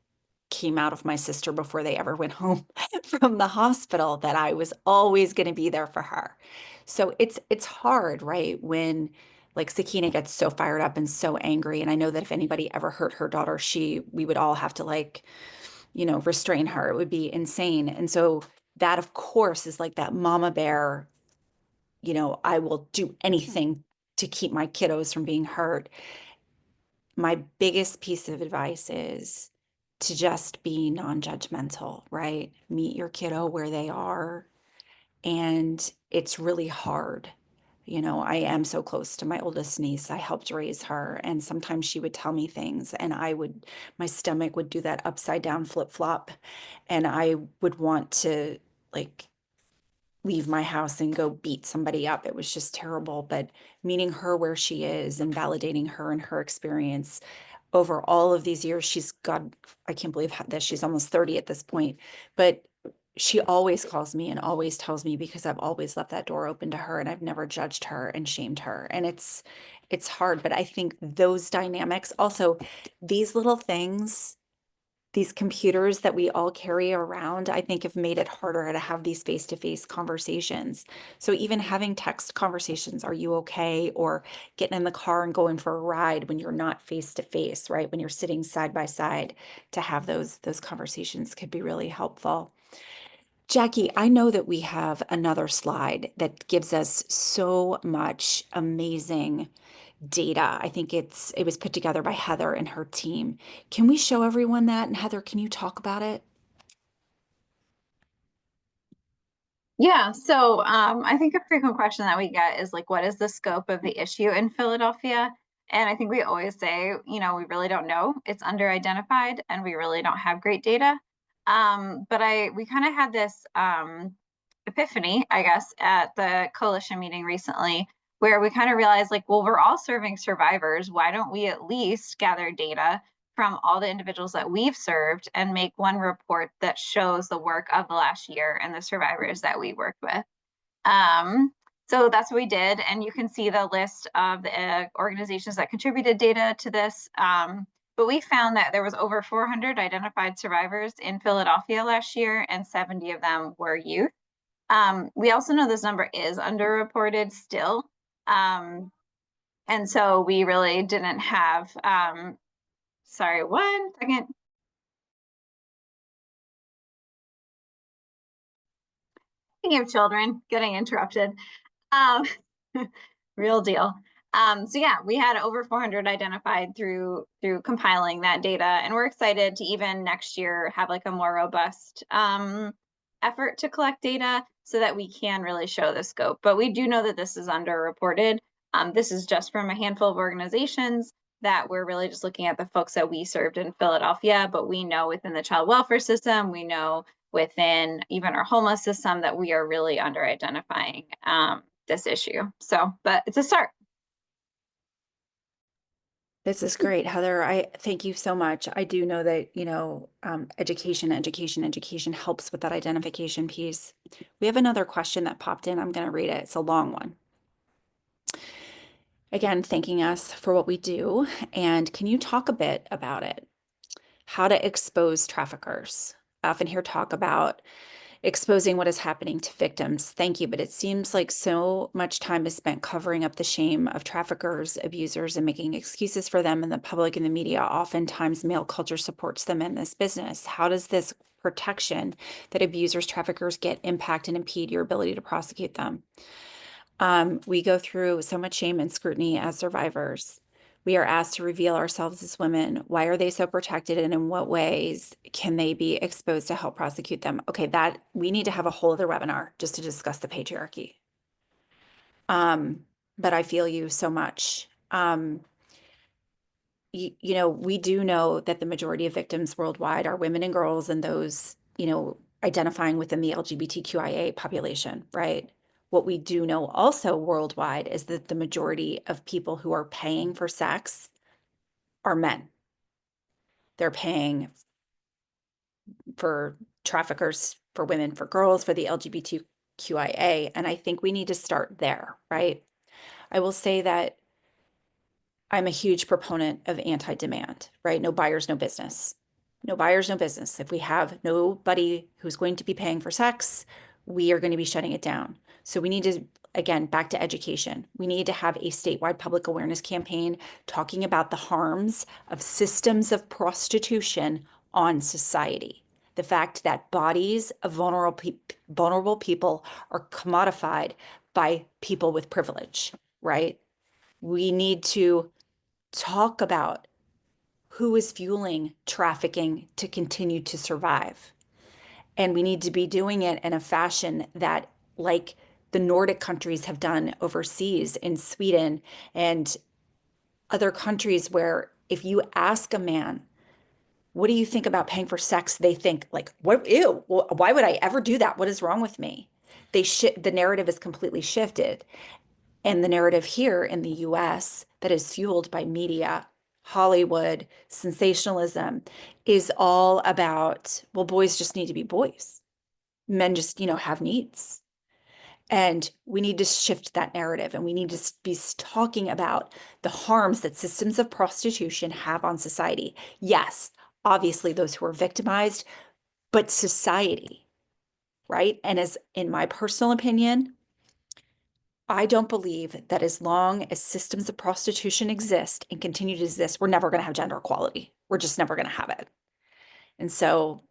came out of my sister before they ever went home from the hospital, that I was always going to be there for her. So it's hard, right? When like Sakina gets so fired up and so angry. And I know that if anybody ever hurt her daughter, we would all have to restrain her. It would be insane. And so that, of course, is like that mama bear, I will do anything to keep my kiddos from being hurt. My biggest piece of advice is to just be non-judgmental, right? Meet your kiddo where they are. And it's really hard. I am so close to my oldest niece. I helped raise her. And sometimes she would tell me things and my stomach would do that upside down flip-flop. And I would want to leave my house and go beat somebody up. It was just terrible. But meeting her where she is and validating her and her experience over all of these years, I can't believe that she's almost 30 at this point, but she always calls me and always tells me, because I've always left that door open to her and I've never judged her and shamed her. And it's hard, but I think those dynamics, also these little things these computers that we all carry around, I think, have made it harder to have these face-to-face conversations. So even having text conversations, are you okay? Or getting in the car and going for a ride when you're not face-to-face, right? When you're sitting side by side, to have those conversations could be really helpful. Jackie, I know that we have another slide that gives us so much amazing data. I think it was put together by Heather and her team. Can we show everyone that? And Heather, can you talk about it? Yeah, so I think a frequent question that we get is like, what is the scope of the issue in Philadelphia? And I think we always say, we really don't know. It's under-identified and we really don't have great data. But we kind of had this epiphany, I guess, at the coalition meeting recently, where we kind of realized like, well, we're all serving survivors. Why don't we at least gather data from all the individuals that we've served and make one report that shows the work of the last year and the survivors that we worked with. So that's what we did. And you can see the list of the organizations that contributed data to this. But we found that there was over 400 identified survivors in Philadelphia last year, and 70 of them were youth. We also know this number is underreported still. And so we really didn't have, sorry, 1 second. Speaking of children getting interrupted, real deal. So yeah, we had over 400 identified through compiling that data, and we're excited to even next year have like a more robust effort to collect data so that we can really show the scope. But we do know that this is underreported. This is just from a handful of organizations that we're really just looking at the folks that we served in Philadelphia, but we know within the child welfare system, we know within even our homeless system that we are really under identifying this issue. So, but it's a start. This is great, Heather. I thank you so much. I do know that, education helps with that identification piece. We have another question that popped in. I'm going to read it. It's a long one. Again, thanking us for what we do. And can you talk a bit about it? How to expose traffickers. I often hear talk about exposing what is happening to victims. Thank you, but it seems like so much time is spent covering up the shame of traffickers, abusers, and making excuses for them in the public and the media. Oftentimes, male culture supports them in this business. How does this protection that abusers, traffickers get impact and impede your ability to prosecute them? We go through so much shame and scrutiny as survivors. We are asked to reveal ourselves as women. Why are they so protected, and in what ways can they be exposed to help prosecute them? Okay, that we need to have a whole other webinar just to discuss the patriarchy. But I feel you so much. We do know that the majority of victims worldwide are women and girls, and those, identifying within the LGBTQIA population, right? What we do know also worldwide is that the majority of people who are paying for sex are men. They're paying for traffickers, for women, for girls, for the LGBTQIA. And I think we need to start there, right? I will say that I'm a huge proponent of anti-demand, right? No buyers, no business. No buyers, no business. If we have nobody who's going to be paying for sex, we are going to be shutting it down. So we need to, again, back to education. We need to have a statewide public awareness campaign talking about the harms of systems of prostitution on society. The fact that bodies of vulnerable people are commodified by people with privilege, right? We need to talk about who is fueling trafficking to continue to survive. And we need to be doing it in a fashion that, like the Nordic countries have done overseas in Sweden and other countries, where if you ask a man, what do you think about paying for sex? They think like, what, ew, why would I ever do that? What is wrong with me? The narrative is completely shifted. And the narrative here in the US that is fueled by media, Hollywood, sensationalism, is all about, well, boys just need to be boys. Men just, have needs. And we need to shift that narrative, and we need to be talking about the harms that systems of prostitution have on society. Yes, obviously those who are victimized, but society, right? And as in my personal opinion, I don't believe that as long as systems of prostitution exist and continue to exist, we're never going to have gender equality. We're just never going to have it. And so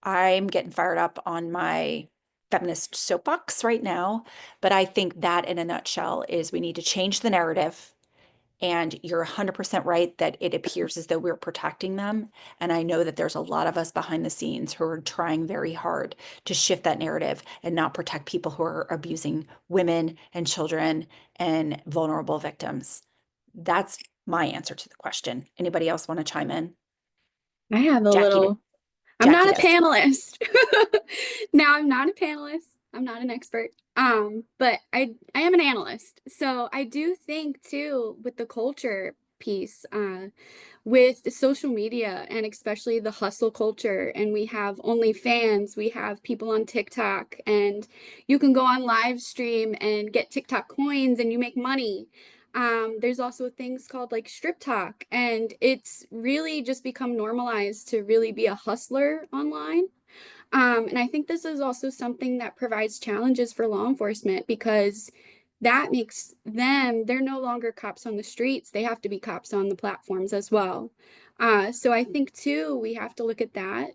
I'm getting fired up on my feminist soapbox right now, but I think that in a nutshell is we need to change the narrative. And you're 100% right that it appears as though we're protecting them. And I know that there's a lot of us behind the scenes who are trying very hard to shift that narrative and not protect people who are abusing women and children and vulnerable victims. That's my answer to the question. Anybody else want to chime in? I have a Jackie, little. I'm Jackie not a does. panelist. Now, I'm not a panelist. I'm not an expert. But I am an analyst. So I do think too with the culture piece, with social media and especially the hustle culture, and we have OnlyFans, we have people on TikTok, and you can go on live stream and get TikTok coins and you make money. There's also things called like strip talk, and it's really just become normalized to really be a hustler online. And I think this is also something that provides challenges for law enforcement because that makes them, they're no longer cops on the streets. They have to be cops on the platforms as well. So I think too, we have to look at that.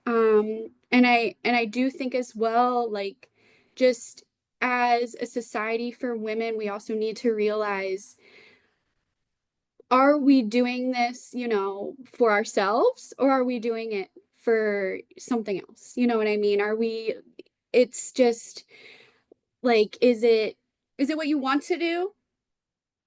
And I do think as well, like just as a society for women, we also need to realize, are we doing this, you know, for ourselves or are we doing it for something else? You know what I mean? It's just like, is it what you want to do?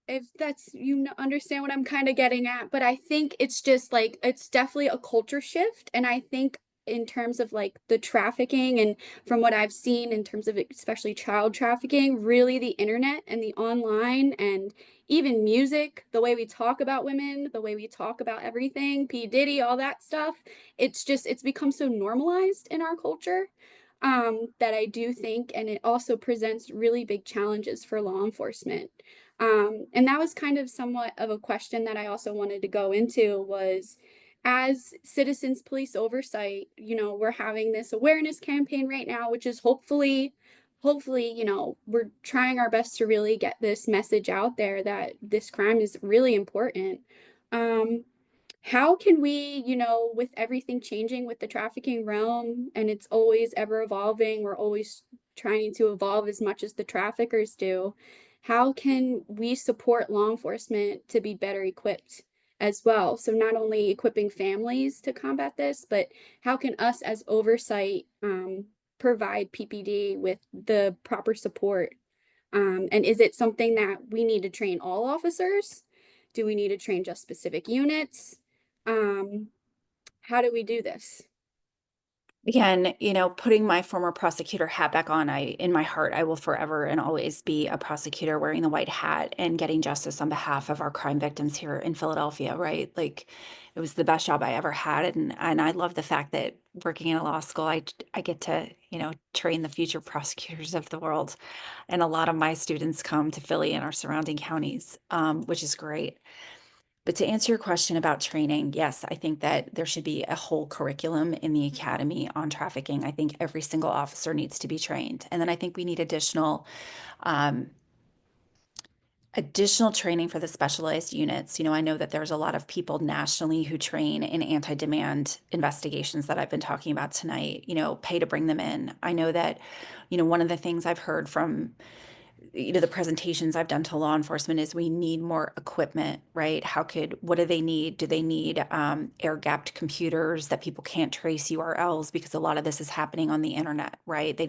If that's, understand what I'm kind of getting at, but I think it's just like, it's definitely a culture shift. And I think in terms of like the trafficking and from what I've seen in terms of especially child trafficking, really the internet and the online and even music, the way we talk about women, the way we talk about everything, P. Diddy, all that stuff, it's become so normalized in our culture, that I do think, and it also presents really big challenges for law enforcement. And that was kind of somewhat of a question that I also wanted to go into was, as Citizens Police Oversight, you know, we're having this awareness campaign right now, which is hopefully, you know, we're trying our best to really get this message out there that this crime is really important. How can we, you know, with everything changing with the trafficking realm and it's always ever evolving, we're always trying to evolve as much as the traffickers do. How can we support law enforcement to be better equipped as well? So not only equipping families to combat this, but how can us as oversight provide PPD with the proper support? And is it something that we need to train all officers? Do we need to train just specific units? How do we do this? Again, you know, putting my former prosecutor hat back on, in my heart, I will forever and always be a prosecutor wearing the white hat and getting justice on behalf of our crime victims here in Philadelphia, right? Like it was the best job I ever had. And I love the fact that working in a law school, I get to, you know, train the future prosecutors of the world. And a lot of my students come to Philly and our surrounding counties, which is great. But to answer your question about training, yes, I think that there should be a whole curriculum in the academy on trafficking. I think every single officer needs to be trained. And then I think we need additional training for the specialized units. You know, I know that there's a lot of people nationally who train in anti-demand investigations that I've been talking about tonight, you know, pay to bring them in. I know that, you know, one of the things I've heard from the presentations I've done to law enforcement is we need more equipment, right? What do they need? Do they need air-gapped computers that people can't trace URLs because a lot of this is happening on the internet, right?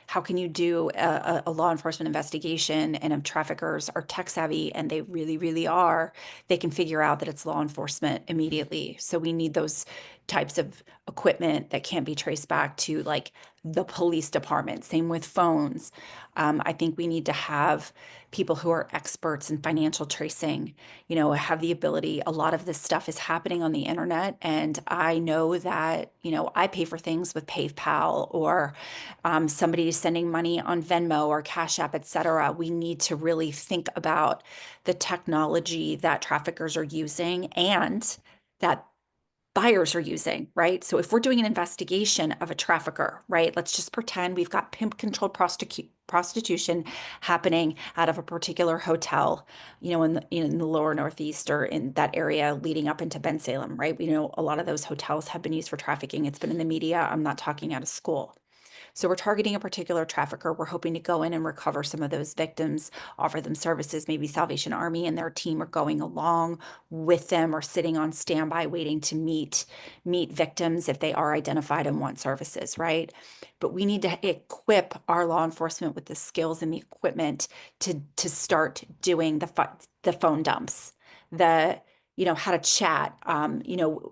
How can you do a law enforcement investigation and if traffickers are tech savvy and they really, really are, they can figure out that it's law enforcement immediately. So we need those types of equipment that can't be traced back to like the police department. Same with phones. I think we need to have people who are experts in financial tracing, you know, have the ability. A lot of this stuff is happening on the internet. And I know that, you know, I pay for things with PayPal or somebody is sending money on Venmo or Cash App, et cetera. We need to really think about the technology that traffickers are using and that buyers are using, right? So if we're doing an investigation of a trafficker, right, let's just pretend we've got pimp controlled prostitution happening out of a particular hotel, in the lower Northeast or in that area leading up into Bensalem, right? We know a lot of those hotels have been used for trafficking. It's been in the media. I'm not talking out of school. So we're targeting a particular trafficker. We're hoping to go in and recover some of those victims, offer them services. Maybe Salvation Army and their team are going along with them or sitting on standby waiting to meet victims if they are identified and want services, right? But we need to equip our law enforcement with the skills and the equipment to start doing the phone dumps, how to chat,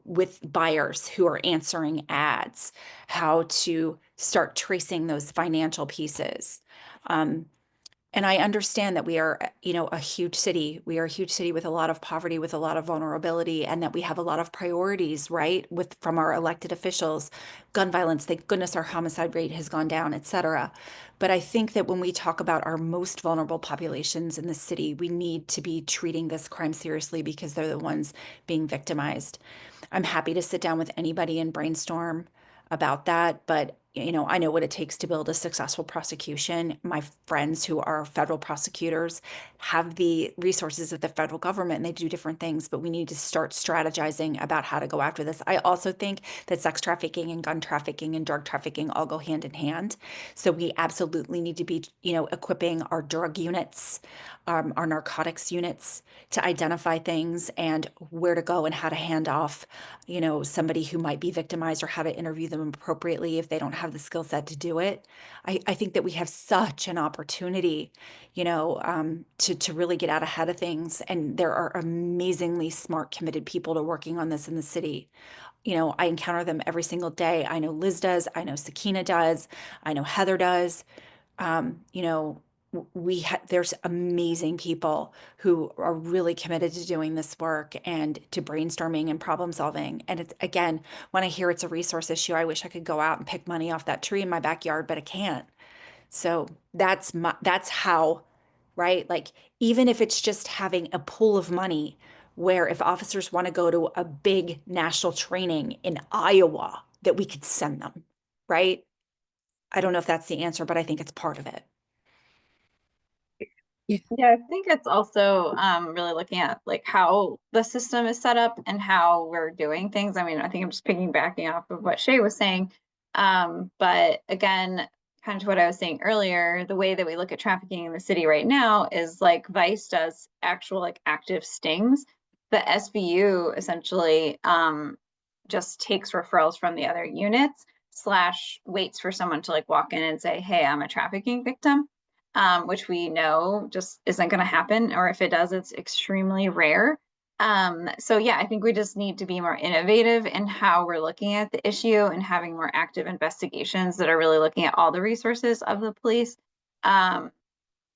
with buyers who are answering ads, how to start tracing those financial pieces. And I understand that we are, a huge city. We are a huge city with a lot of poverty, with a lot of vulnerability, and that we have a lot of priorities, right? From our elected officials, gun violence, thank goodness our homicide rate has gone down, et cetera. But I think that when we talk about our most vulnerable populations in the city, we need to be treating this crime seriously because they're the ones being victimized. I'm happy to sit down with anybody and brainstorm about that, but I know what it takes to build a successful prosecution. My friends who are federal prosecutors have the resources of the federal government and they do different things, but we need to start strategizing about how to go after this. I also think that sex trafficking and gun trafficking and drug trafficking all go hand in hand. So we absolutely need to be, equipping our drug units, our narcotics units to identify things and where to go and how to hand off, somebody who might be victimized or how to interview them appropriately if they don't have the skill set to do it. I think that we have such an opportunity, to really get out ahead of things. And there are amazingly smart, committed people to working on this in the city. I encounter them every single day. I know Liz does. I know Sakina does. I know Heather does. You know, there's amazing people who are really committed to doing this work and to brainstorming and problem solving. And it's, again, when I hear it's a resource issue, I wish I could go out and pick money off that tree in my backyard, but I can't. So that's how, right? Like, even if it's just having a pool of money where if officers want to go to a big national training in Iowa, that we could send them, right? I don't know if that's the answer, but I think it's part of it. Yeah, I think it's also really looking at like how the system is set up and how we're doing things. I mean, I think I'm just piggybacking off of what Shay was saying. But again, kind of to what I was saying earlier, the way that we look at trafficking in the city right now is like Vice does actual like active stings. The SVU essentially just takes referrals from the other units / waits for someone to like walk in and say, hey, I'm a trafficking victim. Which we know just isn't going to happen, or if it does, it's extremely rare. So yeah, I think we just need to be more innovative in how we're looking at the issue and having more active investigations that are really looking at all the resources of the police, and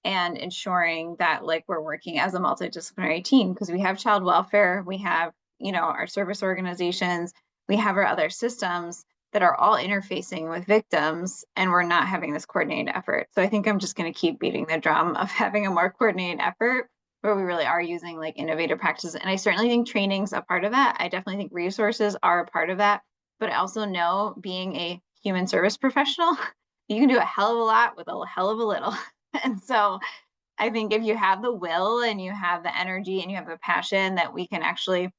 ensuring that like we're working as a multidisciplinary team, because we have child welfare, we have, our service organizations, we have our other systems that are all interfacing with victims, and we're not having this coordinated effort. So I think I'm just going to keep beating the drum of having a more coordinated effort where we really are using like innovative practices. And I certainly think training's a part of that. I definitely think resources are a part of that. But I also know, being a human service professional, you can do a hell of a lot with a hell of a little. And so I think if you have the will and you have the energy and you have the passion, that we can actually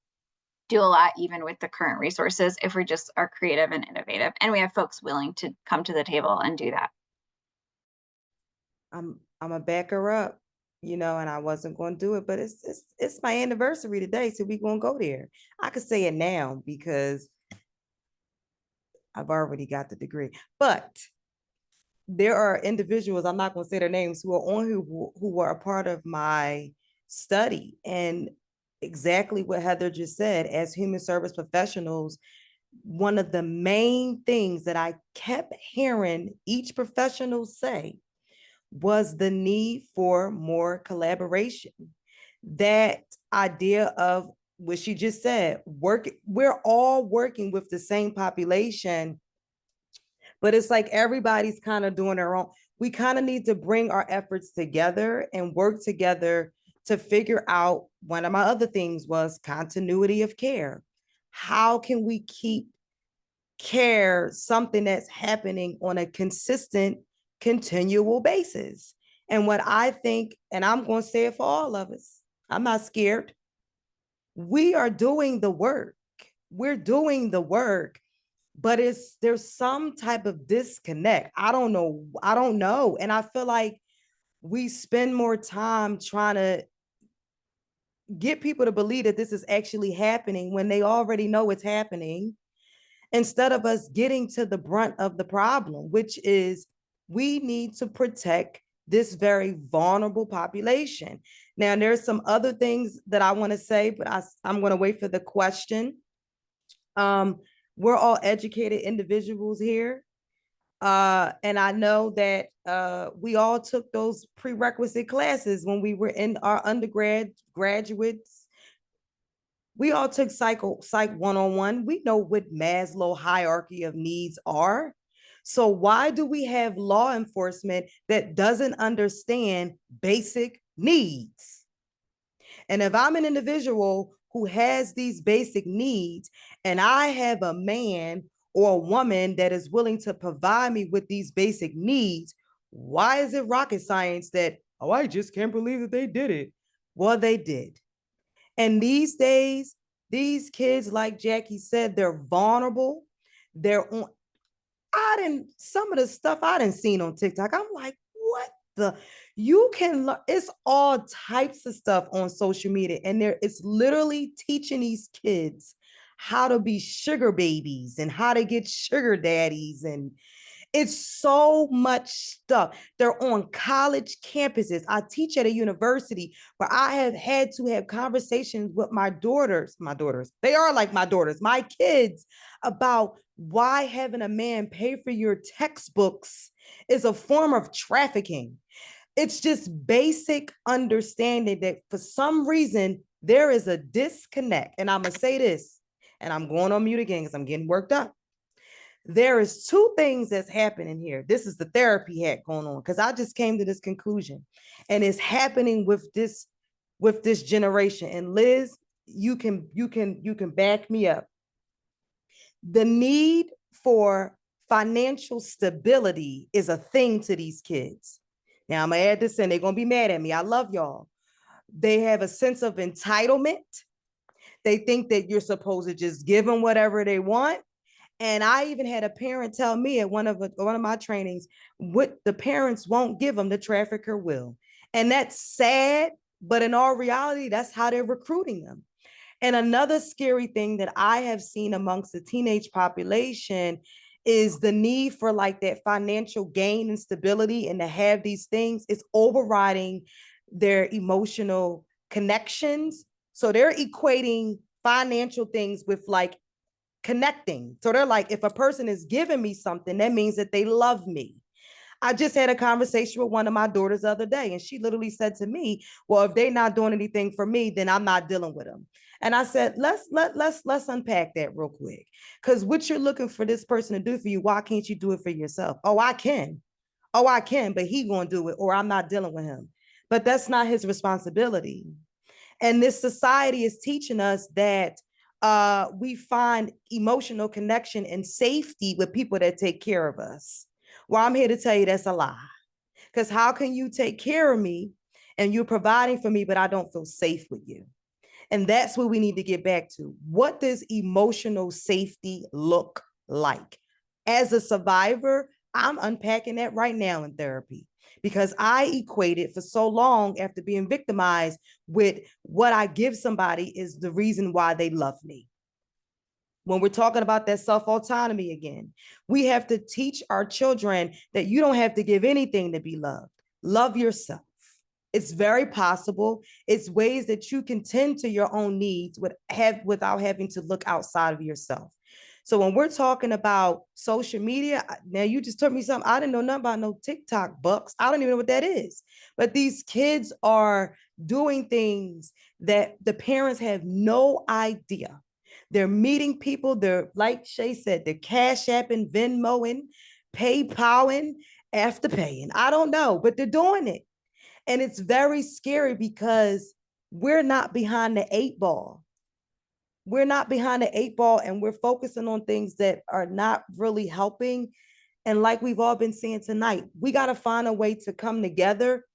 do a lot even with the current resources if we just are creative and innovative, and we have folks willing to come to the table and do that. I'm a back her up, and I wasn't going to do it, but it's my anniversary today, so we're going to go there. I could say it now because I've already got the degree, but there are individuals, I'm not going to say their names, who were a part of my study. And exactly what Heather just said, as human service professionals, one of the main things that I kept hearing each professional say was the need for more collaboration. That idea of what she just said, we're all working with the same population, but it's like everybody's kind of doing their own. We kind of need to bring our efforts together and work together to figure out. One of my other things was continuity of care. how can we keep care something that's happening on a consistent, continual basis? And what I think, and I'm going to say it for all of us, I'm not scared. We are doing the work. We're doing the work, but there's some type of disconnect. I don't know. And I feel like we spend more time trying to get people to believe that this is actually happening when they already know it's happening, instead of us getting to the brunt of the problem, which is we need to protect this very vulnerable population. Now, there's some other things that I want to say, but I'm going to wait for the question. We're all educated individuals here. And I know that we all took those prerequisite classes when we were in our graduates. We all took Psych 101. We know what Maslow hierarchy of needs are. So why do we have law enforcement that doesn't understand basic needs? And if I'm an individual who has these basic needs, and I have a man or a woman that is willing to provide me with these basic needs, why is it rocket science that, oh, I just can't believe that they did it? Well, they did. And these days, these kids, like Jackie said, they're vulnerable. They're on, some of the stuff I didn't seen on TikTok, I'm like, what the, you can learn, it's all types of stuff on social media. And it's literally teaching these kids how to be sugar babies and how to get sugar daddies. And it's so much stuff. They're on college campuses. I teach at a university where I have had to have conversations with my daughters. They are like my daughters, my kids, about why having a man pay for your textbooks is a form of trafficking. It's just basic understanding that for some reason there is a disconnect. And I'm going to say this, and I'm going on mute again because I'm getting worked up. There is two things that's happening here. This is the therapy hack going on, because I just came to this conclusion, and it's happening with this generation. And Liz, you can back me up. The need for financial stability is a thing to these kids. Now I'm gonna add this in. They're gonna be mad at me. I love y'all. They have a sense of entitlement. They think that you're supposed to just give them whatever they want. And I even had a parent tell me at one of my trainings, what the parents won't give them, the trafficker will. And that's sad, but in all reality, that's how they're recruiting them. And another scary thing that I have seen amongst the teenage population is the need for like that financial gain and stability, and to have these things is overriding their emotional connections. So they're equating financial things with like connecting. So they're like, if a person is giving me something, that means that they love me. I just had a conversation with one of my daughters the other day, and she literally said to me, well, if they're not doing anything for me, then I'm not dealing with them. And I said, let's unpack that real quick. Because what you're looking for this person to do for you, why can't you do it for yourself? Oh, I can, but he gonna do it, or I'm not dealing with him. But that's not his responsibility. And this society is teaching us that we find emotional connection and safety with people that take care of us. Well, I'm here to tell you that's a lie. Because how can you take care of me and you're providing for me, but I don't feel safe with you? And that's what we need to get back to. What does emotional safety look like? As a survivor, I'm unpacking that right now in therapy, because I equated for so long after being victimized with what I give somebody is the reason why they love me. When we're talking about that self-autonomy again, we have to teach our children that you don't have to give anything to be loved. Love yourself. It's very possible. It's ways that you can tend to your own needs without having to look outside of yourself. So when we're talking about social media, now you just told me something. I didn't know nothing about no TikTok bucks. I don't even know what that is. But these kids are doing things that the parents have no idea. They're meeting people. They're, like Shay said, they're Cash Apping, Venmoing, PayPaling, Afterpaying. I don't know, but they're doing it. And it's very scary because we're not behind the 8 ball. we're not behind the 8 ball and we're focusing on things that are not really helping. And like we've all been saying tonight, we got to find a way to come together.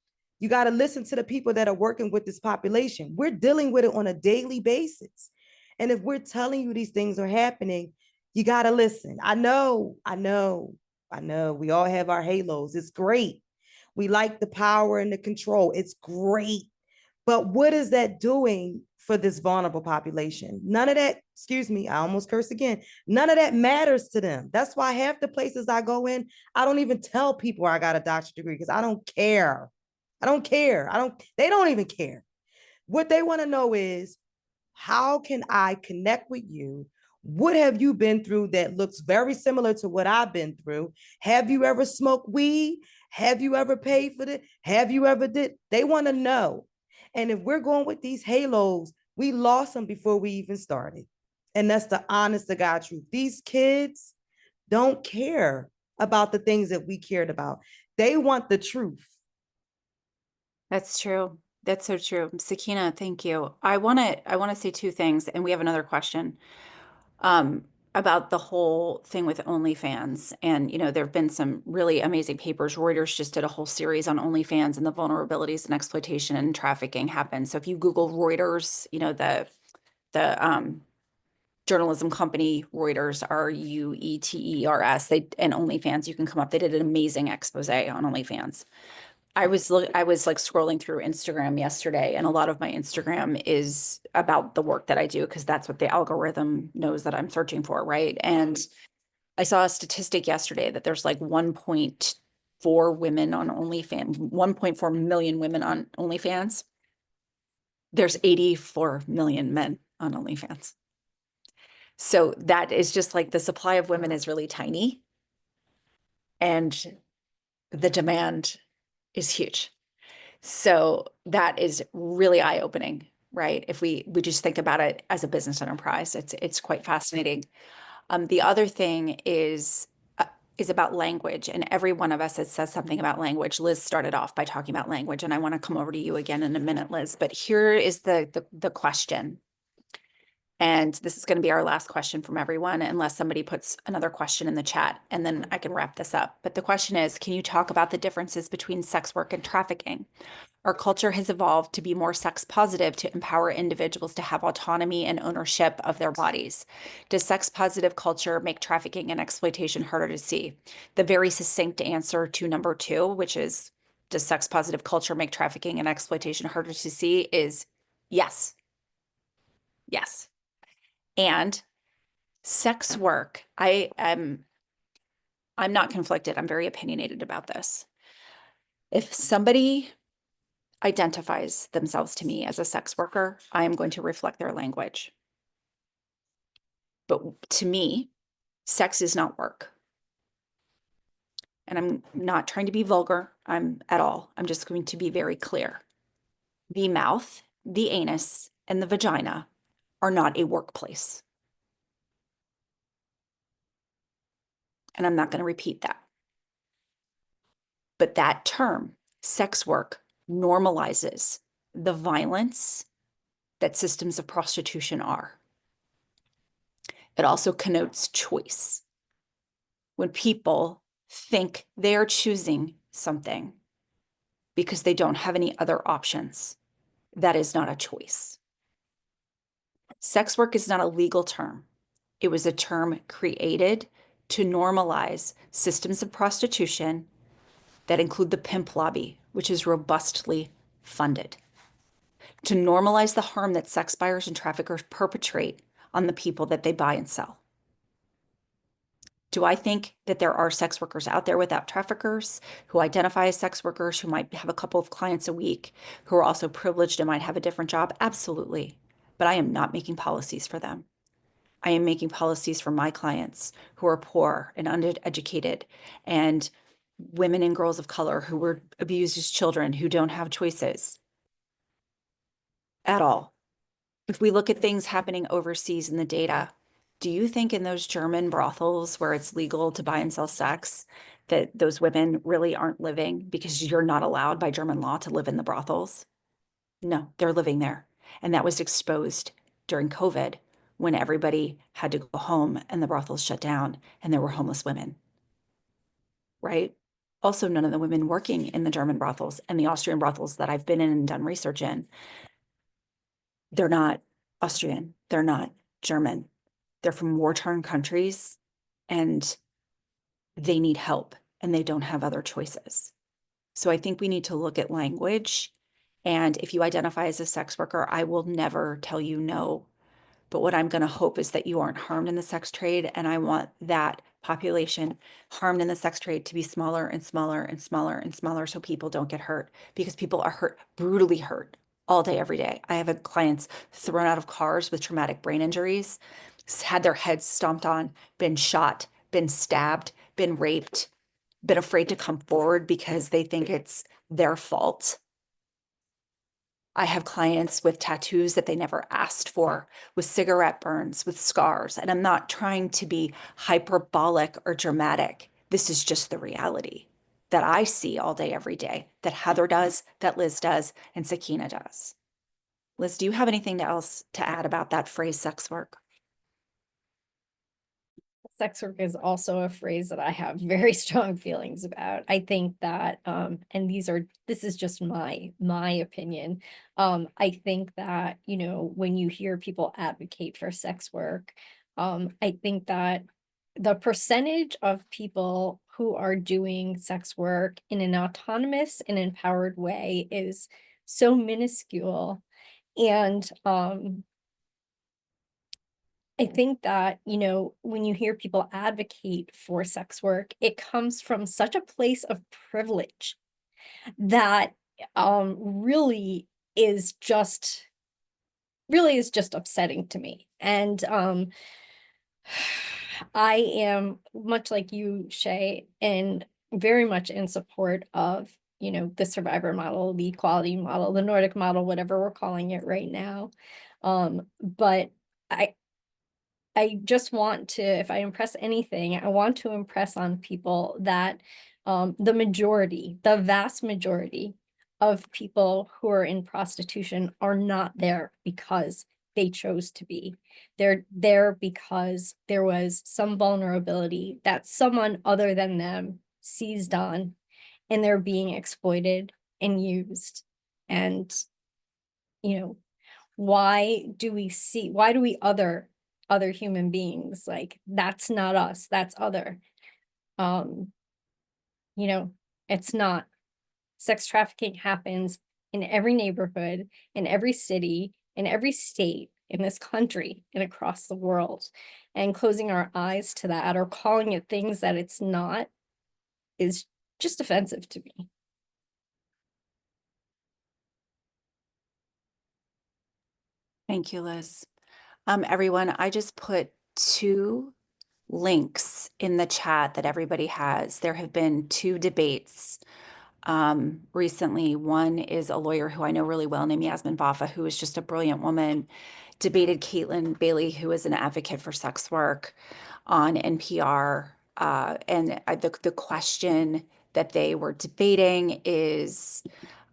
You got to listen to the people that are working with this population. We're dealing with it on a daily basis. And if we're telling you these things are happening, you got to listen. I know. We all have our halos. It's great. We like the power and the control. It's great. But what is that doing for this vulnerable population? None of that, excuse me, I almost cursed again. None of that matters to them. That's why half the places I go in, I don't even tell people I got a doctorate degree because I don't care. They don't even care. What they want to know is, how can I connect with you? What have you been through that looks very similar to what I've been through? Have you ever smoked weed? Have you ever paid for it? Have you ever did? They want to know. And if we're going with these halos, we lost them before we even started. And that's the honest to God truth. These kids don't care about the things that we cared about. They want the truth. That's true. That's so true. Sakina, thank you. I want to say two things, and we have another question about the whole thing with OnlyFans. And, there have been some really amazing papers. Reuters just did a whole series on OnlyFans and the vulnerabilities and exploitation and trafficking happen. So if you Google Reuters, the journalism company Reuters, Reuters, and OnlyFans, you can come up. They did an amazing expose on OnlyFans. I was like scrolling through Instagram yesterday, and a lot of my Instagram is about the work that I do because that's what the algorithm knows that I'm searching for, right? And I saw a statistic yesterday that there's like 1.4 women on OnlyFans, 1.4 million women on OnlyFans. There's 84 million men on OnlyFans. So that is just like the supply of women is really tiny, and the demand is huge. So that is really eye-opening, right? If we just think about it as a business enterprise, it's quite fascinating. The other thing is about language, and every one of us has said something about language. Liz started off by talking about language, and I want to come over to you again in a minute, Liz. But here is the question. And this is going to be our last question from everyone, unless somebody puts another question in the chat, and then I can wrap this up. But the question is, can you talk about the differences between sex work and trafficking? Our culture has evolved to be more sex positive to empower individuals to have autonomy and ownership of their bodies. Does sex positive culture make trafficking and exploitation harder to see? The very succinct answer to number 2, which is, does sex positive culture make trafficking and exploitation harder to see, is yes. Yes. And sex work, I'm not conflicted. I'm very opinionated about this. If somebody identifies themselves to me as a sex worker, I am going to reflect their language. But to me, sex is not work. And I'm not trying to be vulgar at all. I'm just going to be very clear. The mouth, the anus, and the vagina are not a workplace. And I'm not going to repeat that. But that term, sex work, normalizes the violence that systems of prostitution are. It also connotes choice. When people think they are choosing something because they don't have any other options, that is not a choice. Sex work is not a legal term. It was a term created to normalize systems of prostitution that include the pimp lobby, which is robustly funded, to normalize the harm that sex buyers and traffickers perpetrate on the people that they buy and sell. Do I think that there are sex workers out there without traffickers who identify as sex workers, who might have a couple of clients a week, who are also privileged and might have a different job? Absolutely. But I am not making policies for them. I am making policies for my clients who are poor and undereducated, and women and girls of color who were abused as children, who don't have choices at all. If we look at things happening overseas in the data, do you think in those German brothels where it's legal to buy and sell sex, that those women really aren't living because you're not allowed by German law to live in the brothels? No, they're living there. And that was exposed during COVID when everybody had to go home and the brothels shut down and there were homeless women, right? Also, none of the women working in the German brothels and the Austrian brothels that I've been in and done research in, they're not Austrian, they're not German, they're from war-torn countries, and they need help and they don't have other choices. So I think we need to look at language. And if you identify as a sex worker, I will never tell you no. But what I'm going to hope is that you aren't harmed in the sex trade. And I want that population harmed in the sex trade to be smaller and smaller and smaller and smaller so people don't get hurt, because people are hurt, brutally hurt all day, every day. I have clients thrown out of cars with traumatic brain injuries, had their heads stomped on, been shot, been stabbed, been raped, been afraid to come forward because they think it's their fault. I have clients with tattoos that they never asked for, with cigarette burns, with scars. And I'm not trying to be hyperbolic or dramatic. This is just the reality that I see all day, every day, that Heather does, that Liz does, and Sakina does. Liz, do you have anything else to add about that phrase, sex work? Sex work is also a phrase that I have very strong feelings about. I think that, and this is just my opinion. I think that, when you hear people advocate for sex work, I think that the percentage of people who are doing sex work in an autonomous and empowered way is so minuscule. And, I think that, when you hear people advocate for sex work, it comes from such a place of privilege that really is just upsetting to me. And I am much like you, Shay, and very much in support of, the survivor model, the equality model, the Nordic model, whatever we're calling it right now. But I just want to, if I impress anything, I want to impress on people that the vast majority of people who are in prostitution are not there because they chose to be. They're there because there was some vulnerability that someone other than them seized on, and they're being exploited and used. And, why do we other human beings? Like, that's not us, that's other. um it's not. Sex trafficking happens in every neighborhood, in every city, in every state in this country and across the world, and closing our eyes to that or calling it things that it's not is just offensive to me. Thank you, Liz. Everyone, I just put 2 links in the chat that everybody has. There have been 2 debates recently. One is a lawyer who I know really well named Yasmin Baffa, who is just a brilliant woman, debated Caitlin Bailey, who is an advocate for sex work, on NPR. And the question that they were debating is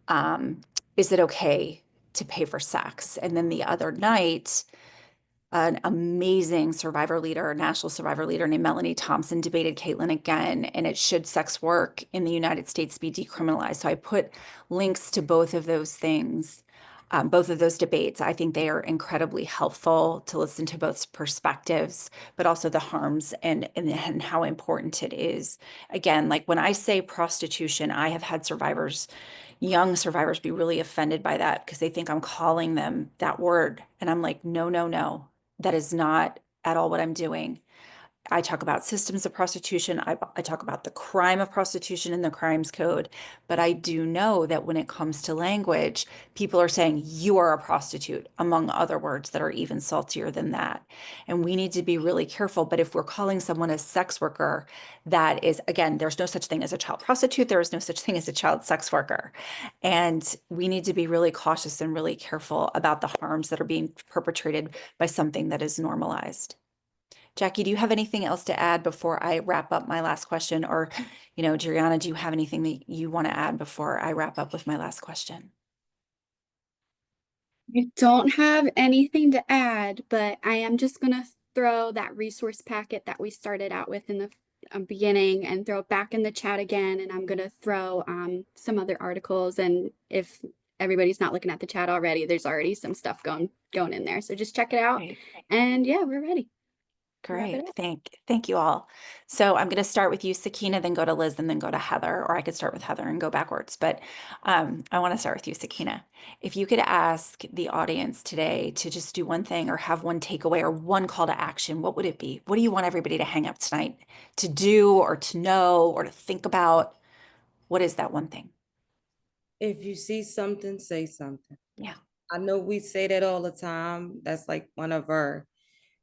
it okay to pay for sex? And then the other night, an amazing survivor leader, national survivor leader named Melanie Thompson debated Caitlin again, and it should sex work in the United States be decriminalized. So I put links to both of those things, both of those debates. I think they are incredibly helpful to listen to both perspectives, but also the harms and how important it is. Again, like when I say prostitution, I have had young survivors be really offended by that because they think I'm calling them that word. And I'm like, no, no, no. That is not at all what I'm doing. I talk about systems of prostitution. I talk about the crime of prostitution in the crimes code. But I do know that when it comes to language, people are saying you are a prostitute, among other words that are even saltier than that. And we need to be really careful. But if we're calling someone a sex worker, that is, again, there's no such thing as a child prostitute. There is no such thing as a child sex worker. And we need to be really cautious and really careful about the harms that are being perpetrated by something that is normalized. Jackie, do you have anything else to add before I wrap up my last question? Or, Juliana, do you have anything that you want to add before I wrap up with my last question? I don't have anything to add, but I am just gonna throw that resource packet that we started out with in the beginning and throw it back in the chat again. And I'm gonna throw some other articles. And if everybody's not looking at the chat already, there's already some stuff going in there. So just check it out. Great. And yeah, we're ready. Wrap it Great. up. Thank you all. So I'm going to start with you, Sakina, then go to Liz, and then go to Heather, or I could start with Heather and go backwards. But I want to start with you, Sakina. If you could ask the audience today to just do one thing or have one takeaway or one call to action, what would it be? What do you want everybody to hang up tonight to do or to know or to think about? What is that one thing? If you see something, say something. Yeah. I know we say that all the time. That's like one of our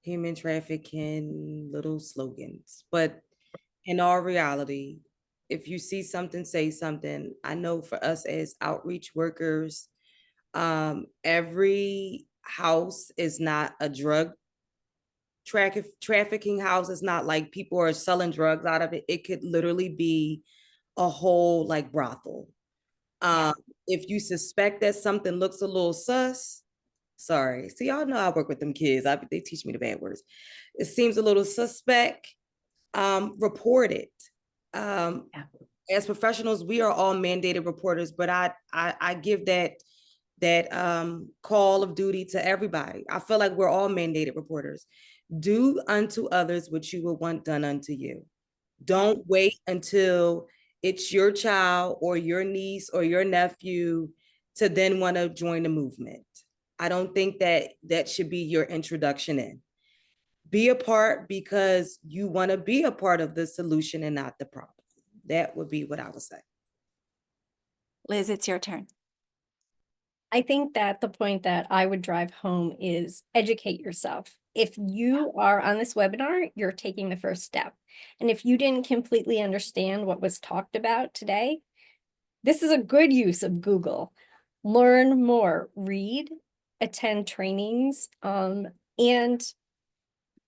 human trafficking little slogans. But in all reality, if you see something, say something. I know for us as outreach workers, every house is not a drug trafficking house. Is not like people are selling drugs out of it. It could literally be a whole like brothel. If you suspect that something looks a little sus, sorry. See, y'all know I work with them kids. They teach me the bad words. It seems a little suspect. Report it. As professionals, we are all mandated reporters, but I give that call of duty to everybody. I feel like we're all mandated reporters. Do unto others what you would want done unto you. Don't wait until it's your child or your niece or your nephew to then want to join the movement. I don't think that should be your introduction in. Be a part because you want to be a part of the solution and not the problem. That would be what I would say. Liz, it's your turn. I think that the point that I would drive home is educate yourself. If you are on this webinar, you're taking the first step. And if you didn't completely understand what was talked about today, this is a good use of Google. Learn more, read, attend trainings, and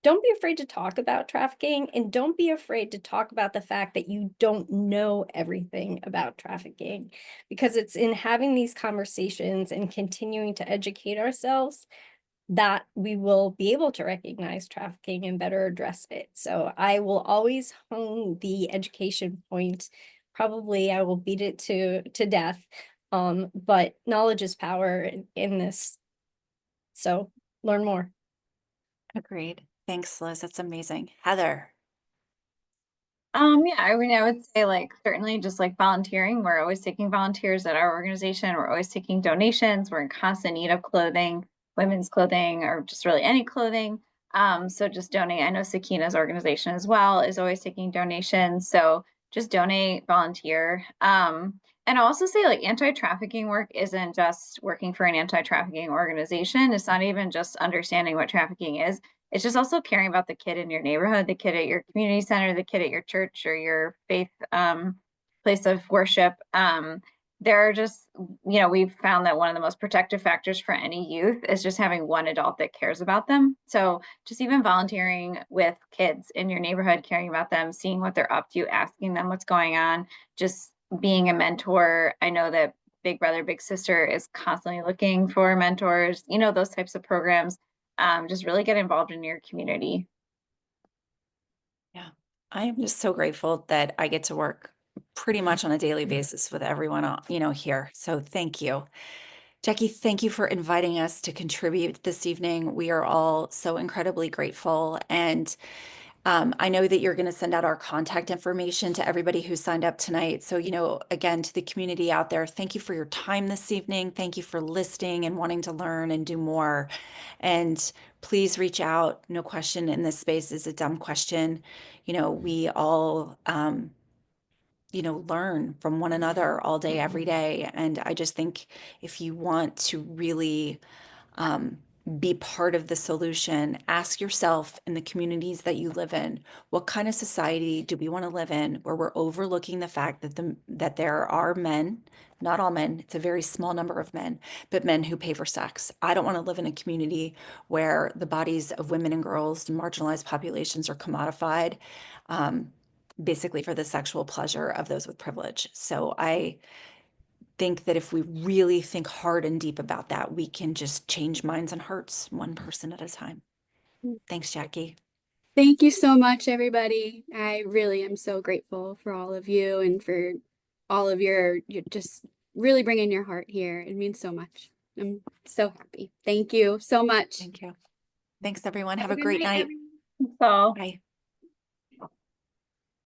don't be afraid to talk about trafficking, and don't be afraid to talk about the fact that you don't know everything about trafficking, because it's in having these conversations and continuing to educate ourselves that we will be able to recognize trafficking and better address it. So I will always hone the education point. Probably I will beat it to death, but knowledge is power in this. So learn more. Agreed. Thanks, Liz. That's amazing. Heather. Yeah, I mean, I would say like certainly just like volunteering. We're always taking volunteers at our organization. We're always taking donations. We're in constant need of clothing, women's clothing, or just really any clothing. So just donate. I know Sakina's organization as well is always taking donations. So just donate, volunteer. And I'll also say like anti-trafficking work isn't just working for an anti-trafficking organization. It's not even just understanding what trafficking is. It's just also caring about the kid in your neighborhood, the kid at your community center, the kid at your church or your faith place of worship. There are just, we've found that one of the most protective factors for any youth is just having one adult that cares about them. So just even volunteering with kids in your neighborhood, caring about them, seeing what they're up to, asking them what's going on, just being a mentor. I know that Big Brother, Big Sister is constantly looking for mentors, those types of programs. Just really get involved in your community. Yeah, I am just so grateful that I get to work pretty much on a daily basis with everyone, here. So thank you. Jackie, thank you for inviting us to contribute this evening. We are all so incredibly grateful. And I know that you're going to send out our contact information to everybody who signed up tonight. So, again, to the community out there, thank you for your time this evening. Thank you for listening and wanting to learn and do more. And please reach out. No question in this space is a dumb question. We all, learn from one another all day, every day. And I just think if you want to really be part of the solution, ask yourself in the communities that you live in, what kind of society do we want to live in where we're overlooking the fact that there are men, not all men, it's a very small number of men, but men who pay for sex. I don't want to live in a community where the bodies of women and girls and marginalized populations are commodified, basically for the sexual pleasure of those with privilege. So I think that if we really think hard and deep about that, we can just change minds and hearts one person at a time. Thanks, Jackie. Thank you so much, everybody. I really am so grateful for all of you and for all of your just really bringing your heart here. It means so much. I'm so happy. Thank you so much. Thank you. Thanks, everyone. Have a good great night. everyone. So. Bye.